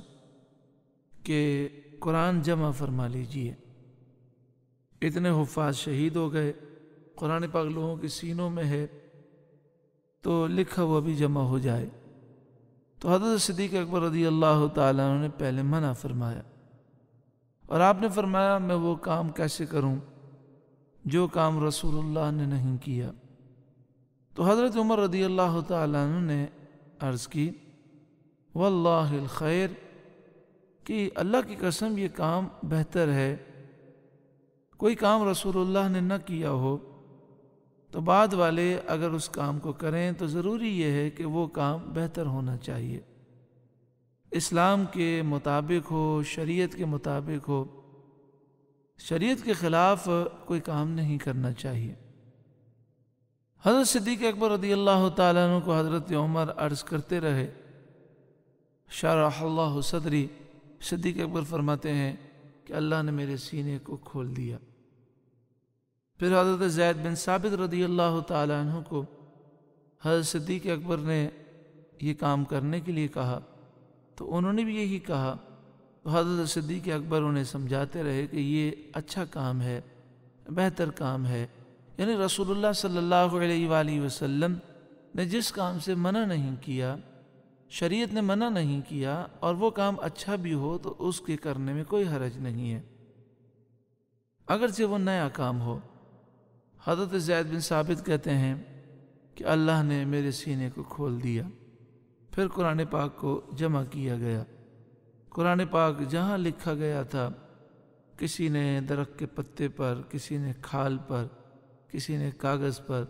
کہ قرآن جمع فرما لیجئے، اتنے حفاظ شہید ہو گئے، قرآن پاک لوگوں کے سینوں میں ہے، تو لکھا ہوا بھی جمع ہو جائے۔ تو حضرت صدیق اکبر رضی اللہ تعالیٰ عنہ نے پہلے منع فرمایا، اور آپ نے فرمایا، میں وہ کام کیسے کروں جو کام رسول اللہ نے نہیں کیا؟ تو حضرت عمر رضی اللہ تعالیٰ عنہ نے عرض کی، واللہ الخیر، کہ اللہ کی قسم یہ کام بہتر ہے، کوئی کام رسول اللہ نے نہ کیا ہو تو بعد والے اگر اس کام کو کریں تو ضروری یہ ہے کہ وہ کام بہتر ہونا چاہیے، اسلام کے مطابق ہو، شریعت کے مطابق ہو، شریعت کے خلاف کوئی کام نہیں کرنا چاہیے۔ حضرت صدیق اکبر رضی اللہ تعالیٰ عنہ کو حضرت عمر عرض کرتے رہے، شرح اللہ صدری، صدیق اکبر فرماتے ہیں کہ اللہ نے میرے سینے کو کھول دیا۔ پھر حضرت زید بن ثابت رضی اللہ تعالیٰ عنہ کو حضرت صدیق اکبر نے یہ کام کرنے کے لیے کہا تو انہوں نے بھی یہی کہا، تو حضرت صدیق اکبر انہیں سمجھاتے رہے کہ یہ اچھا کام ہے، بہتر کام ہے، یعنی رسول اللہ صلی اللہ علیہ وآلہ وسلم نے جس کام سے منع نہیں کیا، شریعت نے منع نہیں کیا، اور وہ کام اچھا بھی ہو تو اس کے کرنے میں کوئی حرج نہیں ہے، اگرچہ وہ نیا کام ہو۔ حضرت زید بن ثابت کہتے ہیں کہ اللہ نے میرے سینے کو کھول دیا، پھر قرآن پاک کو جمع کیا گیا۔ قرآن پاک جہاں لکھا گیا تھا، کسی نے درخت کے پتے پر، کسی نے کھال پر، کسی نے کاغذ پر،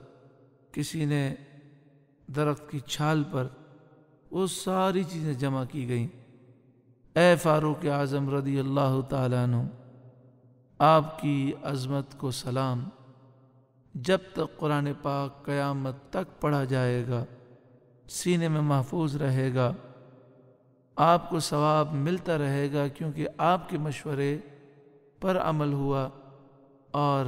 کسی نے درخت کی چھال پر، وہ ساری چیزیں جمع کی گئیں۔ اے فاروق اعظم رضی اللہ تعالیٰ عنہ، آپ کی عظمت کو سلام، جب تک قرآن پاک قیامت تک پڑھا جائے گا، سینے میں محفوظ رہے گا، آپ کو ثواب ملتا رہے گا، کیونکہ آپ کے مشورے پر عمل ہوا اور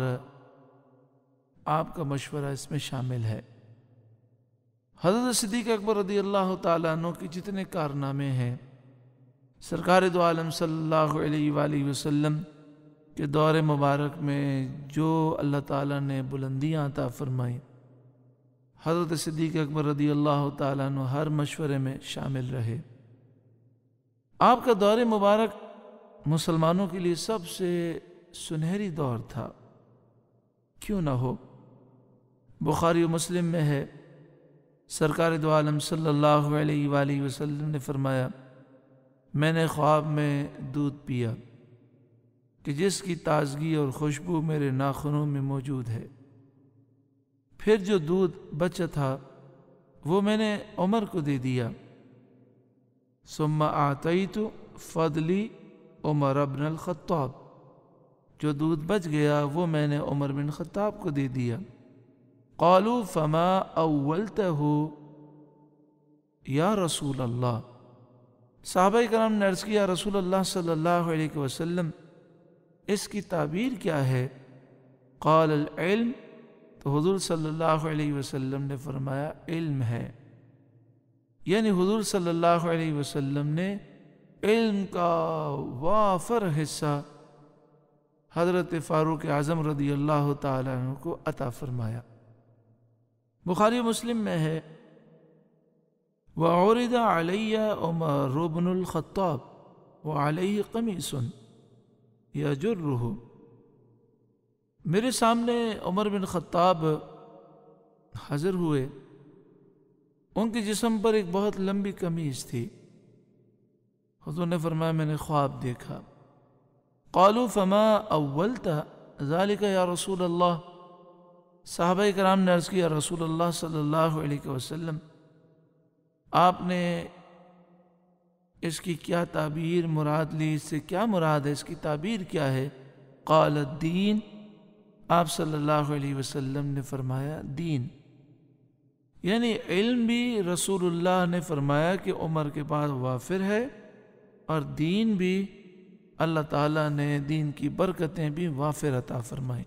آپ کا مشورہ اس میں شامل ہے۔ حضرت صدیق اکبر رضی اللہ تعالیٰ عنہ کے جتنے کارنامے ہیں، سرکار دو عالم صلی اللہ علیہ وآلہ وسلم کے دور مبارک میں جو اللہ تعالیٰ نے بلندیاں عطا فرمائیں، حضرت صدیق اکبر رضی اللہ تعالیٰ عنہ ہر مشورے میں شامل رہے۔ آپ کا دور مبارک مسلمانوں کے لیے سب سے سنہری دور تھا، کیوں نہ ہو؟ بخاری و مسلم میں ہے، سرکار دو عالم صلی اللہ علیہ وآلہ وسلم نے فرمایا، میں نے خواب میں دودھ پیا کہ جس کی تازگی اور خوشبو میرے ناخنوں میں موجود ہے، پھر جو دودھ بچا تھا وہ میں نے عمر کو دے دیا، ثم اعطیت فضلی عمر بن الخطاب، جو دودھ بچ گیا وہ میں نے عمر بن خطاب کو دے دیا۔ قالوا فما اولتہ یا رسول اللہ، صحابہ کرام نے عرض کیا رسول اللہ صلی اللہ علیہ وسلم اس کی تعبیر کیا ہے؟ قال العلم، تو حضور صلی اللہ علیہ وسلم نے فرمایا علم ہے، یعنی حضور صلی اللہ علیہ وسلم نے علم کا وافر حصہ حضرت فاروق اعظم رضی اللہ تعالیٰ عنہ کو عطا فرمایا۔ بخاری و مسلم میں ہے، وَعُرِضَ عَلَيَّ عُمَرُ بْنُ الْخَطَّابِ وَعَلَيْهِ قَمِيصٌ يَجُرُّهُ، میرے سامنے عمر بن خطاب حاضر ہوئے، ان کے جسم پر ایک بہت لمبی قمیص تھی۔ حضور نے فرمایا میں نے خواب دیکھا۔ قالوا فما اولت ذلك یا رسول اللہ، صحابہ کرام نے عرض کیا رسول اللہ صلی اللہ علیہ وسلم آپ نے اس کی کیا تعبیر مراد لی، اس سے کیا مراد ہے، اس کی تعبیر کیا ہے؟ قال الدین، آپ صلی اللہ علیہ وسلم نے فرمایا دین، یعنی علم بھی رسول اللہ نے فرمایا کہ عمر کے پاس وافر ہے، اور دین بھی اللہ تعالیٰ نے دین کی برکتیں بھی وافر عطا فرمائیں۔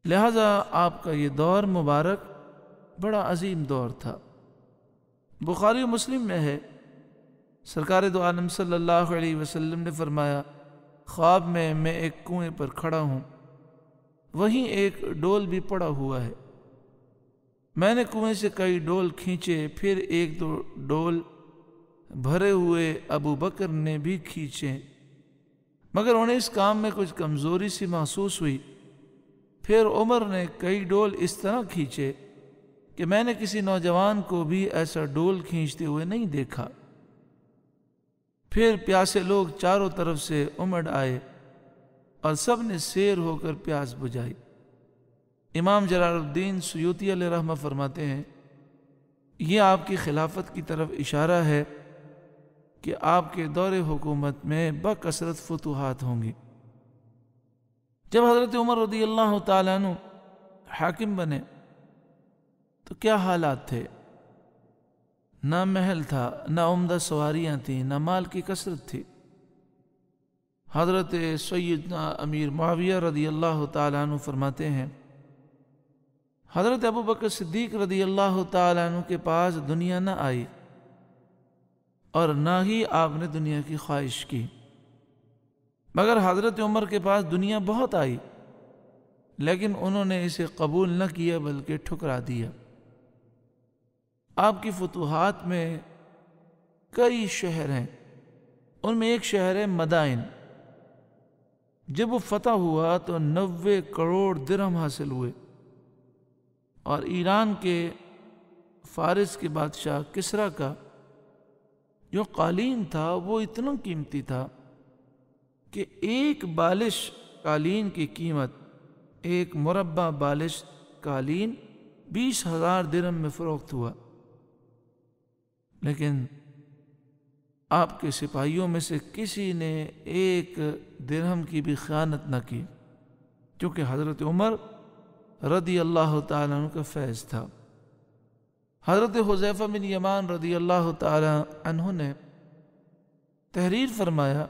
لہذا آپ کا یہ دور مبارک بڑا عظیم دور تھا۔ بخاری و مسلم میں ہے، سرکار دو عالم صلی اللہ علیہ وسلم نے فرمایا خواب میں ایک کنویں پر کھڑا ہوں، وہیں ایک ڈول بھی پڑا ہوا ہے، میں نے کنویں سے کئی ڈول کھینچے، پھر ایک دو ڈول بھرے ہوئے ابو بکر نے بھی کھینچے، مگر انہیں اس کام میں کچھ کمزوری سی محسوس ہوئی۔ پھر عمر نے کئی ڈول اس طرح کھینچے کہ میں نے کسی نوجوان کو بھی ایسا ڈول کھینچتے ہوئے نہیں دیکھا۔ پھر پیاسے لوگ چاروں طرف سے امڑ آئے اور سب نے سیر ہو کر پیاس بجھائی۔ امام جلال الدین سیوطی علیہ رحمہ فرماتے ہیں یہ آپ کی خلافت کی طرف اشارہ ہے کہ آپ کے دور حکومت میں بکثرت فتوحات ہوں گی۔ جب حضرت عمر رضی اللہ تعالیٰ عنہ حاکم بنے تو کیا حالات تھے؟ نہ محل تھا، نہ عمدہ سواریاں تھیں، نہ مال کی کثرت تھی۔ حضرت سیدنا امیر معاویہ رضی اللہ تعالیٰ عنہ فرماتے ہیں حضرت ابو بکر صدیق رضی اللہ تعالیٰ عنہ کے پاس دنیا نہ آئی اور نہ ہی آپ نے دنیا کی خواہش کی، مگر حضرت عمر کے پاس دنیا بہت آئی لیکن انہوں نے اسے قبول نہ کیا بلکہ ٹھکرا دیا۔ آپ کی فتوحات میں کئی شہر ہیں، ان میں ایک شہر ہے مدائن۔ جب وہ فتح ہوا تو 90 کروڑ درہم حاصل ہوئے، اور ایران کے فارس کے بادشاہ کسریٰ کا جو قالین تھا وہ اتنا قیمتی تھا کہ ایک بالش قالین کی قیمت، ایک مربع بالش قالین 20,000 درہم میں فروخت ہوا۔ لیکن آپ کے سپاہیوں میں سے کسی نے ایک درہم کی بھی خیانت نہ کی، کیونکہ حضرت عمر رضی اللہ تعالیٰ عنہ کا فیض تھا۔ حضرت حذیفہ بن یمان رضی اللہ تعالیٰ عنہ نے تحریر فرمایا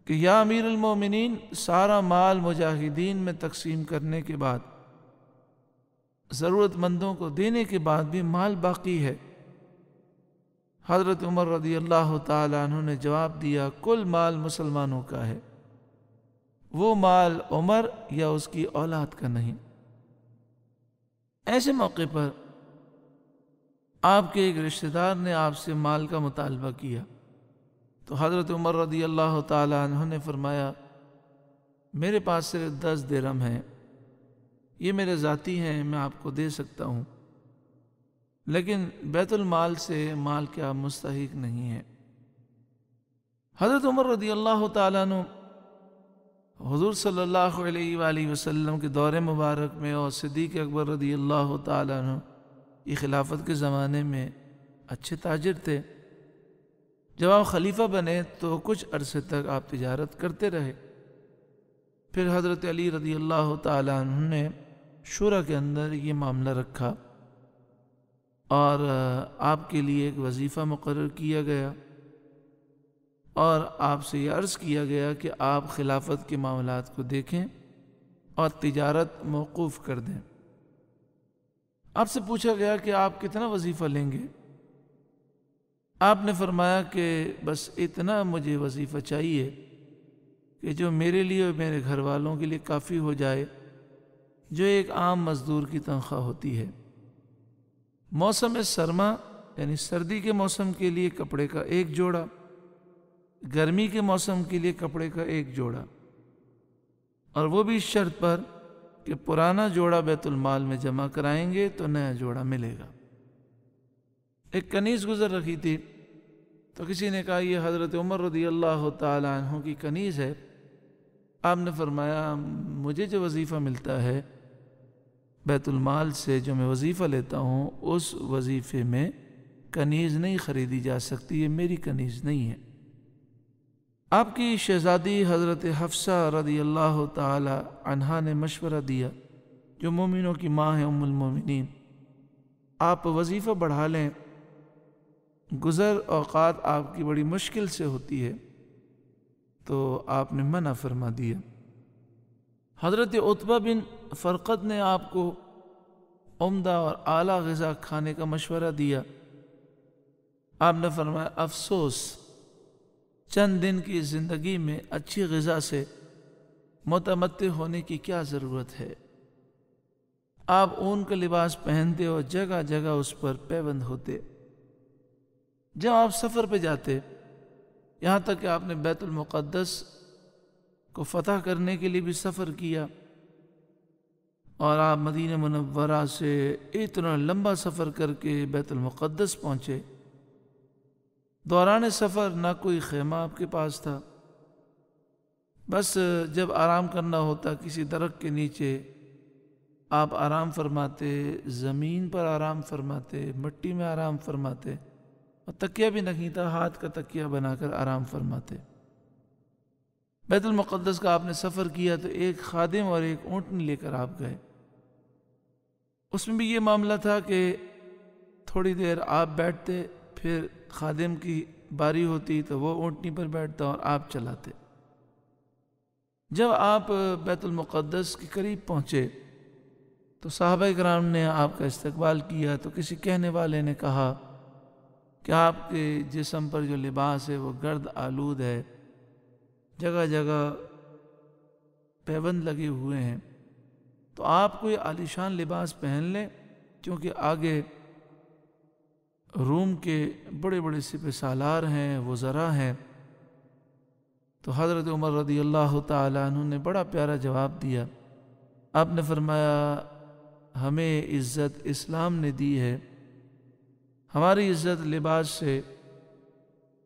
کہ یا امیر المومنین، سارا مال مجاہدین میں تقسیم کرنے کے بعد، ضرورت مندوں کو دینے کے بعد بھی مال باقی ہے۔ حضرت عمر رضی اللہ تعالیٰ عنہ نے جواب دیا، کل مال مسلمانوں کا ہے، وہ مال عمر یا اس کی اولاد کا نہیں۔ ایسے موقع پر آپ کے ایک رشتہ دار نے آپ سے مال کا مطالبہ کیا تو حضرت عمر رضی اللہ تعالیٰ عنہ نے فرمایا، میرے پاس صرف 10 درہم ہیں، یہ میرے ذاتی ہیں، میں آپ کو دے سکتا ہوں، لیکن بیت المال سے مال کے آپ مستحق نہیں ہیں۔ حضرت عمر رضی اللہ تعالیٰ عنہ حضور صلی اللہ علیہ وآلہ وسلم کے دور مبارک میں اور صدیق اکبر رضی اللہ تعالیٰ عنہ کی خلافت کے زمانے میں اچھے تاجر تھے۔ جب آپ خلیفہ بنے تو کچھ عرصے تک آپ تجارت کرتے رہے، پھر حضرت علی رضی اللہ تعالیٰ عنہ نے شورا کے اندر یہ معاملہ رکھا اور آپ کے لیے ایک وظیفہ مقرر کیا گیا اور آپ سے یہ عرض کیا گیا کہ آپ خلافت کے معاملات کو دیکھیں اور تجارت موقوف کر دیں۔ آپ سے پوچھا گیا کہ آپ کتنا وظیفہ لیں گے؟ آپ نے فرمایا کہ بس اتنا مجھے وظیفہ چاہیے کہ جو میرے لیے اور میرے گھر والوں کے لیے کافی ہو جائے، جو ایک عام مزدور کی تنخواہ ہوتی ہے۔ موسم سرما یعنی سردی کے موسم کے لیے کپڑے کا 1 جوڑا، گرمی کے موسم کے لیے کپڑے کا 1 جوڑا، اور وہ بھی شرط پر کہ پرانا جوڑا بیت المال میں جمع کرائیں گے تو نیا جوڑا ملے گا۔ ایک کنیز گزر رہی تھی تو کسی نے کہا یہ حضرت عمر رضی اللہ تعالیٰ عنہ کی کنیز ہے۔ آپ نے فرمایا مجھے جو وظیفہ ملتا ہے بیت المال سے، جو میں وظیفہ لیتا ہوں، اس وظیفے میں کنیز نہیں خریدی جا سکتی، یہ میری کنیز نہیں ہے۔ آپ کی شہزادی حضرت حفصہ رضی اللہ تعالی عنہا نے مشورہ دیا، جو مومنوں کی ماں ہے، ام المومنین، آپ وظیفہ بڑھا لیں، گزر اوقات آپ کی بڑی مشکل سے ہوتی ہے، تو آپ نے منع فرما دیا۔ حضرت عتبہ بن فرقد نے آپ کو عمدہ اور اعلیٰ غذا کھانے کا مشورہ دیا۔ آپ نے فرمایا افسوس، چند دن کی زندگی میں اچھی غذا سے متمتع ہونے کی کیا ضرورت ہے؟ آپ اون کا لباس پہنتے اور جگہ جگہ اس پر پیوند ہوتے۔ جب آپ سفر پہ جاتے، یہاں تک کہ آپ نے بیت المقدس کو فتح کرنے کے لیے بھی سفر کیا، اور آپ مدینہ منورہ سے اتنا لمبا سفر کر کے بیت المقدس پہنچے۔ دوران سفر نہ کوئی خیمہ آپ کے پاس تھا، بس جب آرام کرنا ہوتا کسی درخت کے نیچے آپ آرام فرماتے، زمین پر آرام فرماتے، مٹی میں آرام فرماتے، اور تکیہ بھی نہیں تھا، ہاتھ کا تکیہ بنا کر آرام فرماتے۔ بیت المقدس کا آپ نے سفر کیا تو ایک خادم اور ایک اونٹنی لے کر آپ گئے۔ اس میں بھی یہ معاملہ تھا کہ تھوڑی دیر آپ بیٹھتے، پھر خادم کی باری ہوتی تو وہ اونٹنی پر بیٹھتا اور آپ چلاتے۔ جب آپ بیت المقدس کے قریب پہنچے تو صحابہ کرام نے آپ کا استقبال کیا، تو کسی کہنے والے نے کہا کہ آپ کے جسم پر جو لباس ہے وہ گرد آلود ہے، جگہ جگہ پیوند لگے ہوئے ہیں، تو آپ کوئی عالیشان لباس پہن لیں، کیونکہ آگے روم کے بڑے بڑے سپہ سالار ہیں، وزراء ہیں۔ تو حضرت عمر رضی اللہ تعالیٰ عنہ نے بڑا پیارا جواب دیا۔ آپ نے فرمایا ہمیں عزت اسلام نے دی ہے، ہماری عزت لباس سے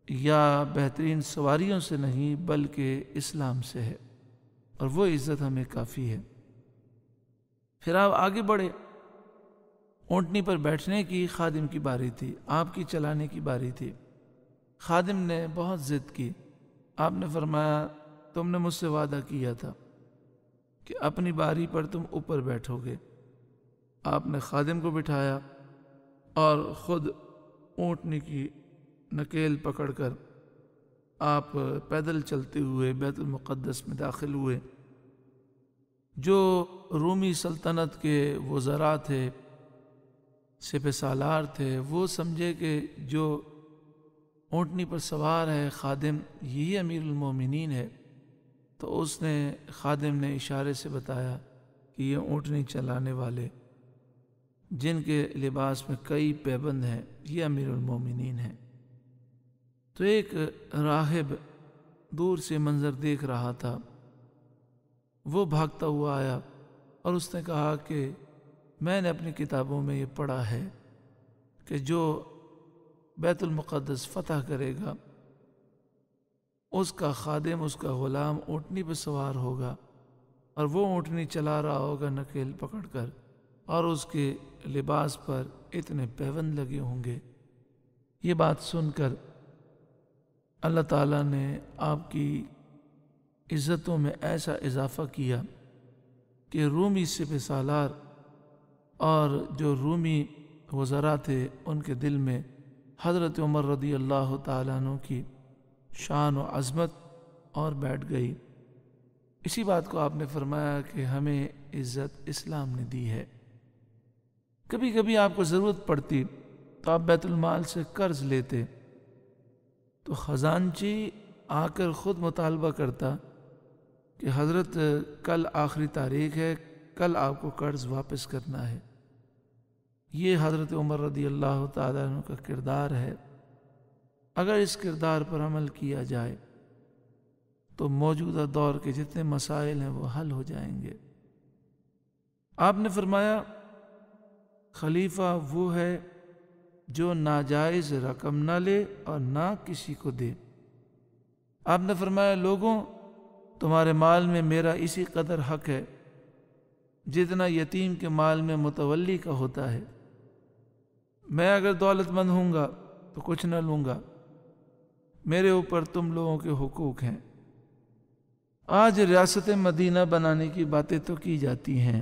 یا بہترین سواریوں سے نہیں بلکہ اسلام سے ہے، اور وہ عزت ہمیں کافی ہے۔ پھر آپ آگے بڑھے، اونٹنی پر بیٹھنے کی خادم کی باری تھی، آپ کی چلانے کی باری تھی۔ خادم نے بہت ضد کی۔ آپ نے فرمایا تم نے مجھ سے وعدہ کیا تھا کہ اپنی باری پر تم اوپر بیٹھو گے۔ آپ نے خادم کو بٹھایا اور خود اونٹنی کی نکیل پکڑ کر آپ پیدل چلتے ہوئے بیت المقدس میں داخل ہوئے۔ جو رومی سلطنت کے وزراء تھے، سپہ سالار تھے، وہ سمجھے کہ جو اونٹنی پر سوار ہے خادم یہی امیر المومنین ہے، تو اس نے خادم نے اشارے سے بتایا کہ یہ اونٹنی چلانے والے جن کے لباس میں کئی پیبند ہیں یہ امیر المومنین ہیں۔ تو ایک راہب دور سے منظر دیکھ رہا تھا، وہ بھاگتا ہوا آیا اور اس نے کہا کہ میں نے اپنی کتابوں میں یہ پڑھا ہے کہ جو بیت المقدس فتح کرے گا اس کا خادم، اس کا غلام اونٹنی پہ سوار ہوگا، اور وہ اونٹنی چلا رہا ہوگا نکیل پکڑ کر، اور اس کے لباس پر اتنے پیوند لگے ہوں گے۔ یہ بات سن کر اللہ تعالیٰ نے آپ کی عزتوں میں ایسا اضافہ کیا کہ رومی سپہ سالار اور جو رومی وزراء تھے ان کے دل میں حضرت عمر رضی اللہ تعالیٰ عنہ کی شان و عظمت اور بیٹھ گئی۔ اسی بات کو آپ نے فرمایا کہ ہمیں عزت اسلام نے دی ہے۔ کبھی کبھی آپ کو ضرورت پڑتی تو آپ بیت المال سے قرض لیتے، تو خزانچی آ کر خود مطالبہ کرتا کہ حضرت کل آخری تاریخ ہے، کل آپ کو قرض واپس کرنا ہے۔ یہ حضرت عمر رضی اللہ تعالیٰ عنہ کا کردار ہے۔ اگر اس کردار پر عمل کیا جائے تو موجودہ دور کے جتنے مسائل ہیں وہ حل ہو جائیں گے۔ آپ نے فرمایا خلیفہ وہ ہے جو ناجائز رقم نہ لے اور نہ کسی کو دے۔ آپ نے فرمایا لوگوں تمہارے مال میں میرا اسی قدر حق ہے جتنا یتیم کے مال میں متولی کا ہوتا ہے۔ میں اگر دولت مند ہوں گا تو کچھ نہ لوں گا، میرے اوپر تم لوگوں کے حقوق ہیں۔ آج ریاست مدینہ بنانے کی باتیں تو کی جاتی ہیں،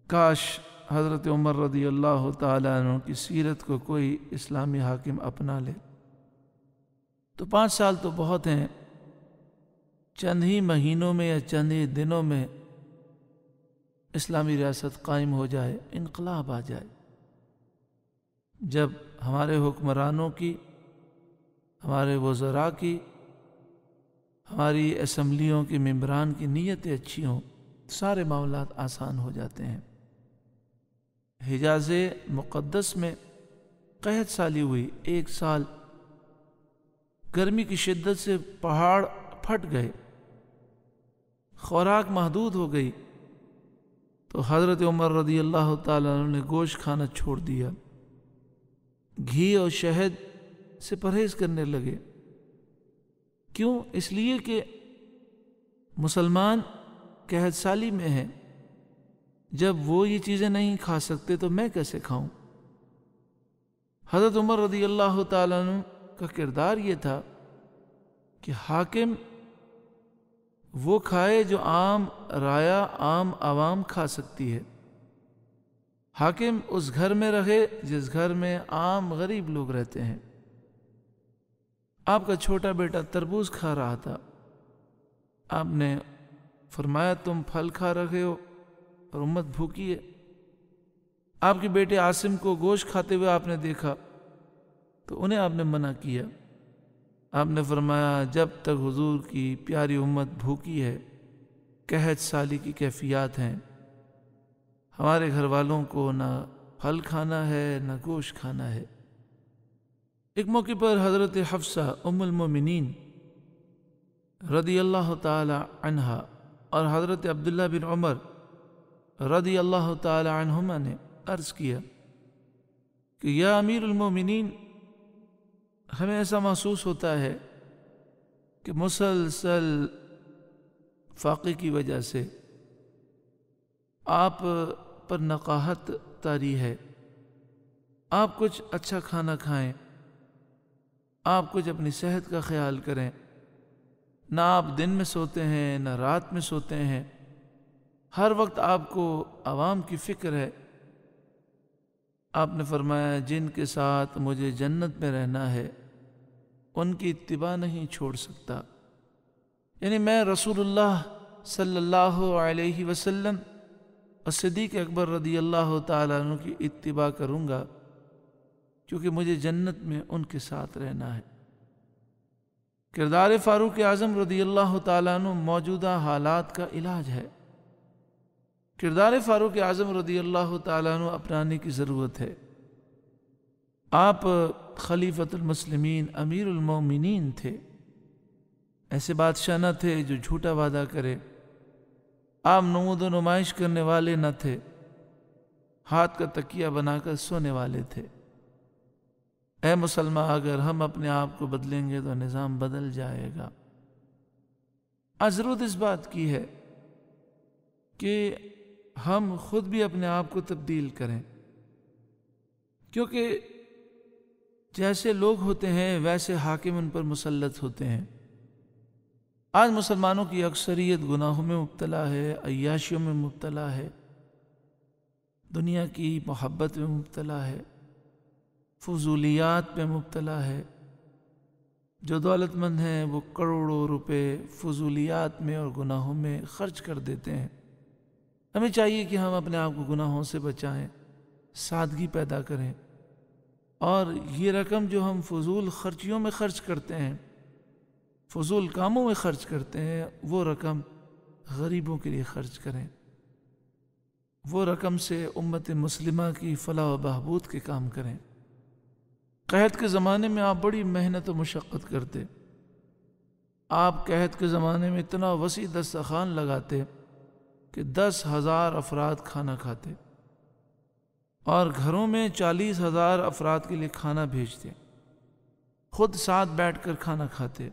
کاش حضرت عمر رضی اللہ تعالیٰ عنہ کی سیرت کو کوئی اسلامی حاکم اپنا لے تو 5 سال تو بہت ہیں، چند ہی مہینوں میں یا چند ہی دنوں میں اسلامی ریاست قائم ہو جائے، انقلاب آ جائے۔ جب ہمارے حکمرانوں کی، ہمارے وزراء کی، ہماری اسمبلیوں کے ممبران کی نیتیں اچھی ہوں، سارے معاملات آسان ہو جاتے ہیں۔ حجاز مقدس میں قحط سالی ہوئی، 1 سال گرمی کی شدت سے پہاڑ پھٹ گئے، خوراک محدود ہو گئی، تو حضرت عمر رضی اللہ تعالیٰ عنہ نے گوشت کھانا چھوڑ دیا، گھی اور شہد سے پرہیز کرنے لگے۔ کیوں؟ اس لیے کہ مسلمان قحط سالی میں ہیں، جب وہ یہ چیزیں نہیں کھا سکتے تو میں کیسے کھاؤں؟ حضرت عمر رضی اللہ تعالیٰ عنہ کا کردار یہ تھا کہ حاکم وہ کھائے جو عام رایا عام عوام کھا سکتی ہے۔ حاکم اس گھر میں رہے جس گھر میں عام غریب لوگ رہتے ہیں۔ آپ کا چھوٹا بیٹا تربوز کھا رہا تھا، آپ نے فرمایا تم پھل کھا رہے ہو اور امت بھوکی ہے۔ آپ کے بیٹے عاصم کو گوشت کھاتے ہوئے آپ نے دیکھا تو انہیں آپ نے منع کیا۔ آپ نے فرمایا جب تک حضور کی پیاری امت بھوکی ہے، قحط سالی کی کیفیات ہیں، ہمارے گھر والوں کو نہ پھل کھانا ہے نہ گوشت کھانا ہے۔ ایک موقع پر حضرت حفصہ ام المومنین رضی اللہ تعالی عنہا اور حضرت عبداللہ بن عمر رضی اللہ تعالی عنہما نے عرض کیا کہ یا امیر المومنین، ہمیں ایسا محسوس ہوتا ہے کہ مسلسل فاقے کی وجہ سے آپ پر نقاہت طاری ہے۔ آپ کچھ اچھا کھانا کھائیں، آپ کچھ اپنی صحت کا خیال کریں۔ نہ آپ دن میں سوتے ہیں نہ رات میں سوتے ہیں، ہر وقت آپ کو عوام کی فکر ہے۔ آپ نے فرمایا جن کے ساتھ مجھے جنت میں رہنا ہے ان کی اتباع نہیں چھوڑ سکتا، یعنی میں رسول اللہ صلی اللہ علیہ وسلم اور صدیق اکبر رضی اللہ تعالیٰ عنہ کی اتباع کروں گا، کیونکہ مجھے جنت میں ان کے ساتھ رہنا ہے۔ کردار فاروق اعظم رضی اللہ تعالیٰ عنہ موجودہ حالات کا علاج ہے۔ کردار فاروق اعظم رضی اللہ تعالیٰ عنہ اپنانے کی ضرورت ہے۔ آپ خلیفۃ المسلمین امیر المومنین تھے، ایسے بادشاہ نہ تھے جو جھوٹا وعدہ کرے۔ آپ نمود و نمائش کرنے والے نہ تھے، ہاتھ کا تکیہ بنا کر سونے والے تھے۔ اے مسلمان، اگر ہم اپنے آپ کو بدلیں گے تو نظام بدل جائے گا۔ آج ضرورت اس بات کی ہے کہ ہم خود بھی اپنے آپ کو تبدیل کریں، کیونکہ جیسے لوگ ہوتے ہیں ویسے حاکم ان پر مسلط ہوتے ہیں۔ آج مسلمانوں کی اکثریت گناہوں میں مبتلا ہے، عیاشیوں میں مبتلا ہے، دنیا کی محبت میں مبتلا ہے، فضولیات میں مبتلا ہے۔ جو دولت مند ہیں وہ کروڑوں روپے فضولیات میں اور گناہوں میں خرچ کر دیتے ہیں۔ ہمیں چاہیے کہ ہم اپنے آپ کو گناہوں سے بچائیں، سادگی پیدا کریں، اور یہ رقم جو ہم فضول خرچیوں میں خرچ کرتے ہیں، فضول کاموں میں خرچ کرتے ہیں، وہ رقم غریبوں کے لیے خرچ کریں۔ وہ رقم سے امت مسلمہ کی فلاح و بہبود کے کام کریں۔ قحط کے زمانے میں آپ بڑی محنت و مشقت کرتے، آپ قحط کے زمانے میں اتنا وسیع دسترخوان لگاتے کہ 10,000 افراد کھانا کھاتے، اور گھروں میں 40,000 افراد کے لیے کھانا بھیجتے، خود ساتھ بیٹھ کر کھانا کھاتے،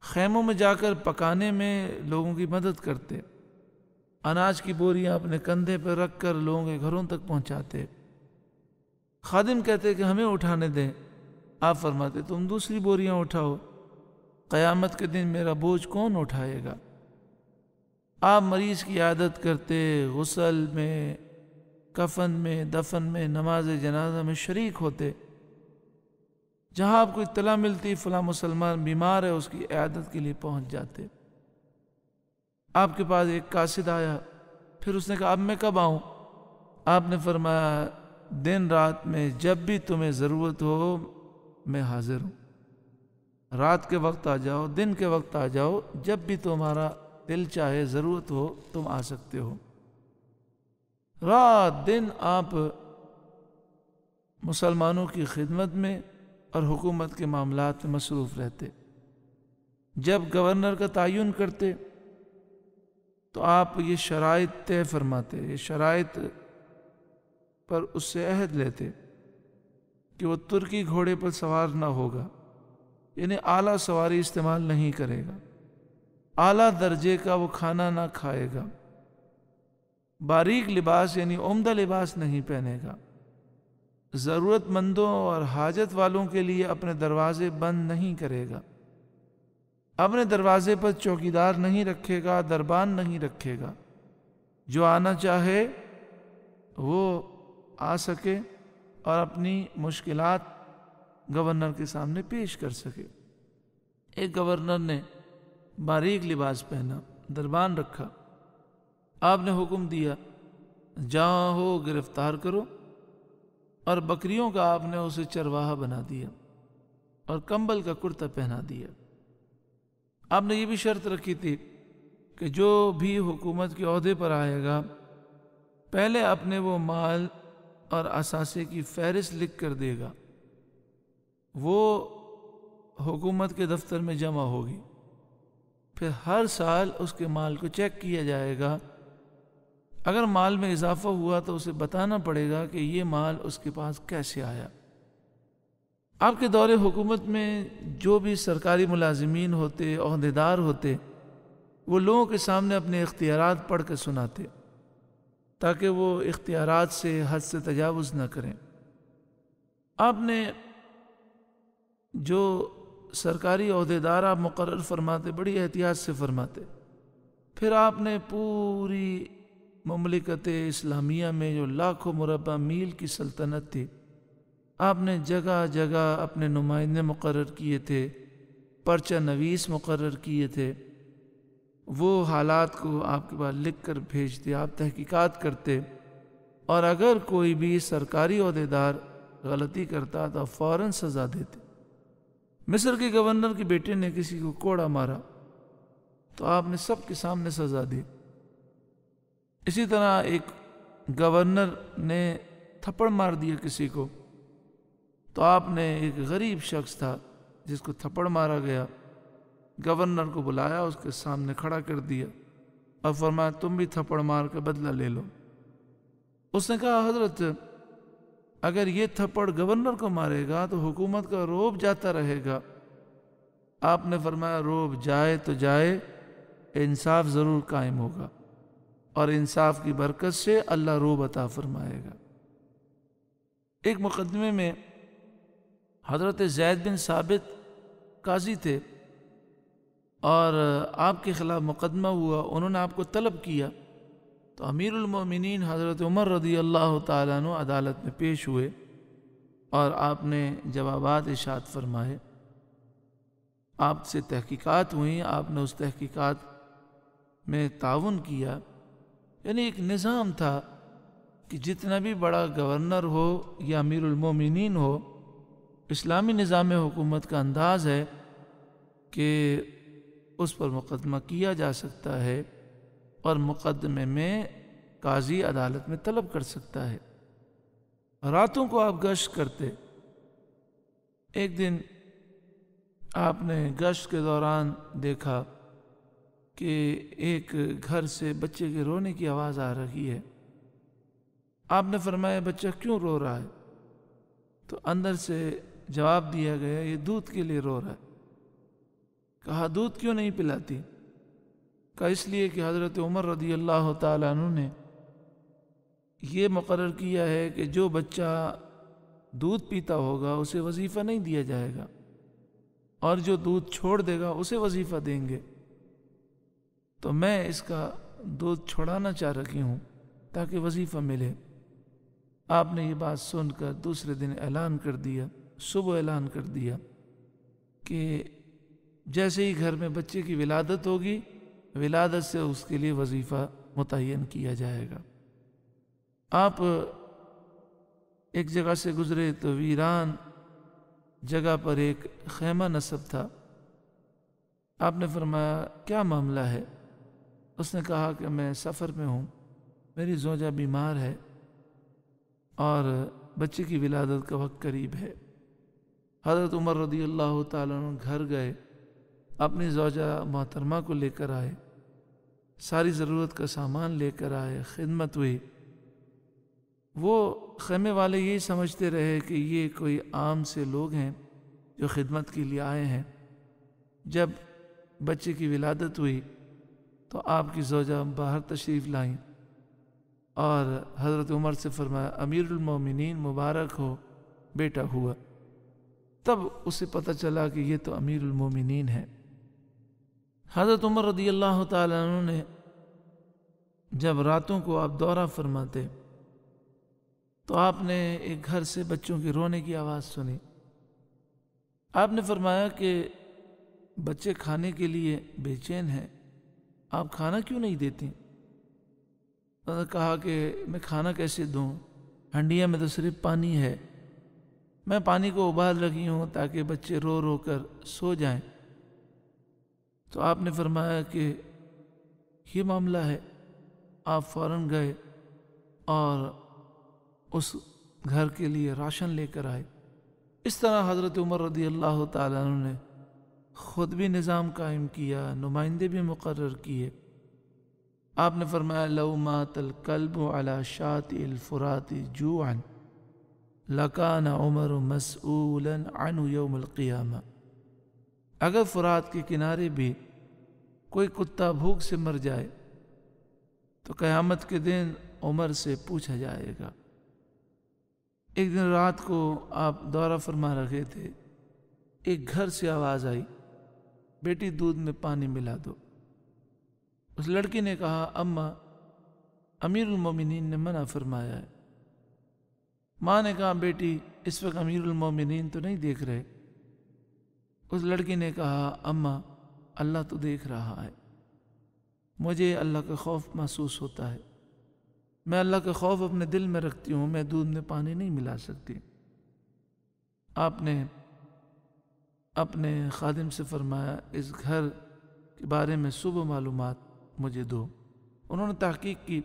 خیموں میں جا کر پکانے میں لوگوں کی مدد کرتے، اناج کی بوریاں اپنے کندھے پر رکھ کر لوگوں کے گھروں تک پہنچاتے۔ خادم کہتے کہ ہمیں اٹھانے دیں، آپ فرماتے تم دوسری بوریاں اٹھاؤ، قیامت کے دن میرا بوجھ کون اٹھائے گا؟ آپ مریض کی عیادت کرتے، غسل میں، کفن میں، دفن میں، نماز جنازہ میں شریک ہوتے۔ جہاں آپ کو اطلاع ملتی فلاں مسلمان بیمار ہے، اس کی عیادت کے لیے پہنچ جاتے۔ آپ کے پاس ایک قاصد آیا، پھر اس نے کہا اب میں کب آؤں؟ آپ نے فرمایا دن رات میں جب بھی تمہیں ضرورت ہو میں حاضر ہوں، رات کے وقت آ جاؤ، دن کے وقت آ جاؤ، جب بھی تمہارا دل چاہے ضرورت ہو تم آ سکتے ہو۔ رات دن آپ مسلمانوں کی خدمت میں اور حکومت کے معاملات میں مصروف رہتے۔ جب گورنر کا تعین کرتے تو آپ یہ شرائط طے فرماتے، یہ شرائط پر اس سے عہد لیتے کہ وہ ترکی گھوڑے پر سوار نہ ہوگا، یعنی اعلیٰ سواری استعمال نہیں کرے گا، اعلیٰ درجے کا وہ کھانا نہ کھائے گا، باریک لباس یعنی عمدہ لباس نہیں پہنے گا، ضرورت مندوں اور حاجت والوں کے لیے اپنے دروازے بند نہیں کرے گا۔ اپنے دروازے پر چوکیدار نہیں رکھے گا، دربان نہیں رکھے گا، جو آنا چاہے وہ آ سکے اور اپنی مشکلات گورنر کے سامنے پیش کر سکے۔ ایک گورنر نے باریک لباس پہنا، دربان رکھا، آپ نے حکم دیا جہاں ہو گرفتار کرو، اور بکریوں کا آپ نے اسے چرواہا بنا دیا اور کمبل کا کرتا پہنا دیا۔ آپ نے یہ بھی شرط رکھی تھی کہ جو بھی حکومت کے عہدے پر آئے گا پہلے اپنے وہ مال اور اثاثے کی فہرست لکھ کر دے گا، وہ حکومت کے دفتر میں جمع ہوگی، پھر ہر سال اس کے مال کو چیک کیا جائے گا، اگر مال میں اضافہ ہوا تو اسے بتانا پڑے گا کہ یہ مال اس کے پاس کیسے آیا۔ آپ کے دور حکومت میں جو بھی سرکاری ملازمین ہوتے، عہدیدار ہوتے، وہ لوگوں کے سامنے اپنے اختیارات پڑھ کر سناتے تاکہ وہ اختیارات سے حد سے تجاوز نہ کریں۔ آپ نے جو سرکاری عہدیدار آپ مقرر فرماتے بڑی احتیاط سے فرماتے، پھر آپ نے پوری مملکت اسلامیہ میں جو لاکھوں مربع میل کی سلطنت تھی، آپ نے جگہ جگہ اپنے نمائندے مقرر کیے تھے، پرچہ نویس مقرر کیے تھے، وہ حالات کو آپ کے پاس لکھ کر بھیجتے، آپ تحقیقات کرتے، اور اگر کوئی بھی سرکاری عہدیدار غلطی کرتا تو فوراً سزا دیتے۔ مصر کے گورنر کے بیٹے نے کسی کو کوڑا مارا تو آپ نے سب کے سامنے سزا دی۔ اسی طرح ایک گورنر نے تھپڑ مار دیا کسی کو تو آپ نے ایک غریب شخص تھا جس کو تھپڑ مارا گیا، گورنر کو بلایا، اس کے سامنے کھڑا کر دیا اور فرمایا تم بھی تھپڑ مار کے بدلہ لے لو۔ اس نے کہا حضرت اگر یہ تھپڑ گورنر کو مارے گا تو حکومت کا روب جاتا رہے گا۔ آپ نے فرمایا روب جائے تو جائے، انصاف ضرور قائم ہوگا اور انصاف کی برکت سے اللہ روب عطا فرمائے گا۔ ایک مقدمے میں حضرت زید بن ثابت قاضی تھے اور آپ کے خلاف مقدمہ ہوا، انہوں نے آپ کو طلب کیا تو امیر المومنین حضرت عمر رضی اللہ تعالیٰ عنہ عدالت میں پیش ہوئے اور آپ نے جوابات ارشاد فرمائے، آپ سے تحقیقات ہوئیں، آپ نے اس تحقیقات میں تعاون کیا، یعنی ایک نظام تھا کہ جتنا بھی بڑا گورنر ہو یا امیر المومنین ہو، اسلامی نظام حکومت کا انداز ہے کہ اس پر مقدمہ کیا جا سکتا ہے اور مقدمے میں قاضی عدالت میں طلب کر سکتا ہے۔ راتوں کو آپ گشت کرتے، ایک دن آپ نے گشت کے دوران دیکھا کہ ایک گھر سے بچے کے رونے کی آواز آ رہی ہے۔ آپ نے فرمایا بچہ کیوں رو رہا ہے؟ تو اندر سے جواب دیا گیا یہ دودھ کے لیے رو رہا ہے۔ کہا دودھ کیوں نہیں پلاتی؟ کہا اس لیے کہ حضرت عمر رضی اللہ تعالیٰ عنہ نے یہ مقرر کیا ہے کہ جو بچہ دودھ پیتا ہوگا اسے وظیفہ نہیں دیا جائے گا، اور جو دودھ چھوڑ دے گا اسے وظیفہ دیں گے، تو میں اس کا دودھ چھوڑانا چاہ رہی ہوں تاکہ وظیفہ ملے۔ آپ نے یہ بات سن کر دوسرے دن اعلان کر دیا، صبح اعلان کر دیا کہ جیسے ہی گھر میں بچے کی ولادت ہوگی، ولادت سے اس کے لیے وظیفہ متعین کیا جائے گا۔ آپ ایک جگہ سے گزرے تو ویران جگہ پر ایک خیمہ نصب تھا۔ آپ نے فرمایا کیا معاملہ ہے؟ اس نے کہا کہ میں سفر میں ہوں، میری زوجہ بیمار ہے اور بچے کی ولادت کا وقت قریب ہے۔ حضرت عمر رضی اللہ تعالیٰ عنہ گھر گئے، اپنی زوجہ محترمہ کو لے کر آئے، ساری ضرورت کا سامان لے کر آئے، خدمت ہوئی۔ وہ خیمے والے یہی سمجھتے رہے کہ یہ کوئی عام سے لوگ ہیں جو خدمت کے لیے آئے ہیں۔ جب بچے کی ولادت ہوئی تو آپ کی زوجہ باہر تشریف لائیں اور حضرت عمر سے فرمایا امیر المومنین مبارک ہو، بیٹا ہوا۔ تب اسے پتہ چلا کہ یہ تو امیر المومنین ہے۔ حضرت عمر رضی اللہ تعالیٰ عنہ نے جب راتوں کو آپ دورہ فرماتے تو آپ نے ایک گھر سے بچوں کے رونے کی آواز سنی۔ آپ نے فرمایا کہ بچے کھانے کے لیے بے چین ہیں، آپ کھانا کیوں نہیں دیتی؟ انہوں نے کہا کہ میں کھانا کیسے دوں، ہنڈیا میں تو صرف پانی ہے، میں پانی کو ابال رکھی ہوں تاکہ بچے رو رو کر سو جائیں۔ تو آپ نے فرمایا کہ یہ معاملہ ہے۔ آپ فوراً گئے اور اس گھر کے لیے راشن لے کر آئے۔ اس طرح حضرت عمر رضی اللہ تعالیٰ عنہ نے خود بھی نظام قائم کیا، نمائندے بھی مقرر کیے۔ آپ نے فرمایا لو مات الکلب علی شاطئ الفرات جوعا لکان عمر مسئولا عنہ یوم القیامہ۔ اگر فرات کے کنارے بھی کوئی کتا بھوک سے مر جائے تو قیامت کے دن عمر سے پوچھا جائے گا۔ ایک دن رات کو آپ دورہ فرما رہے تھے، ایک گھر سے آواز آئی، بیٹی دودھ میں پانی ملا دو۔ اس لڑکی نے کہا اماں امیر المومنین نے منع فرمایا ہے۔ ماں نے کہا بیٹی اس وقت امیر المومنین تو نہیں دیکھ رہے۔ اس لڑکی نے کہا اماں اللہ تو دیکھ رہا ہے، مجھے اللہ کا خوف محسوس ہوتا ہے، میں اللہ کا خوف اپنے دل میں رکھتی ہوں، میں دودھ میں پانی نہیں ملا سکتی۔ آپ نے اپنے خادم سے فرمایا اس گھر کے بارے میں صبح معلومات مجھے دو۔ انہوں نے تحقیق کی،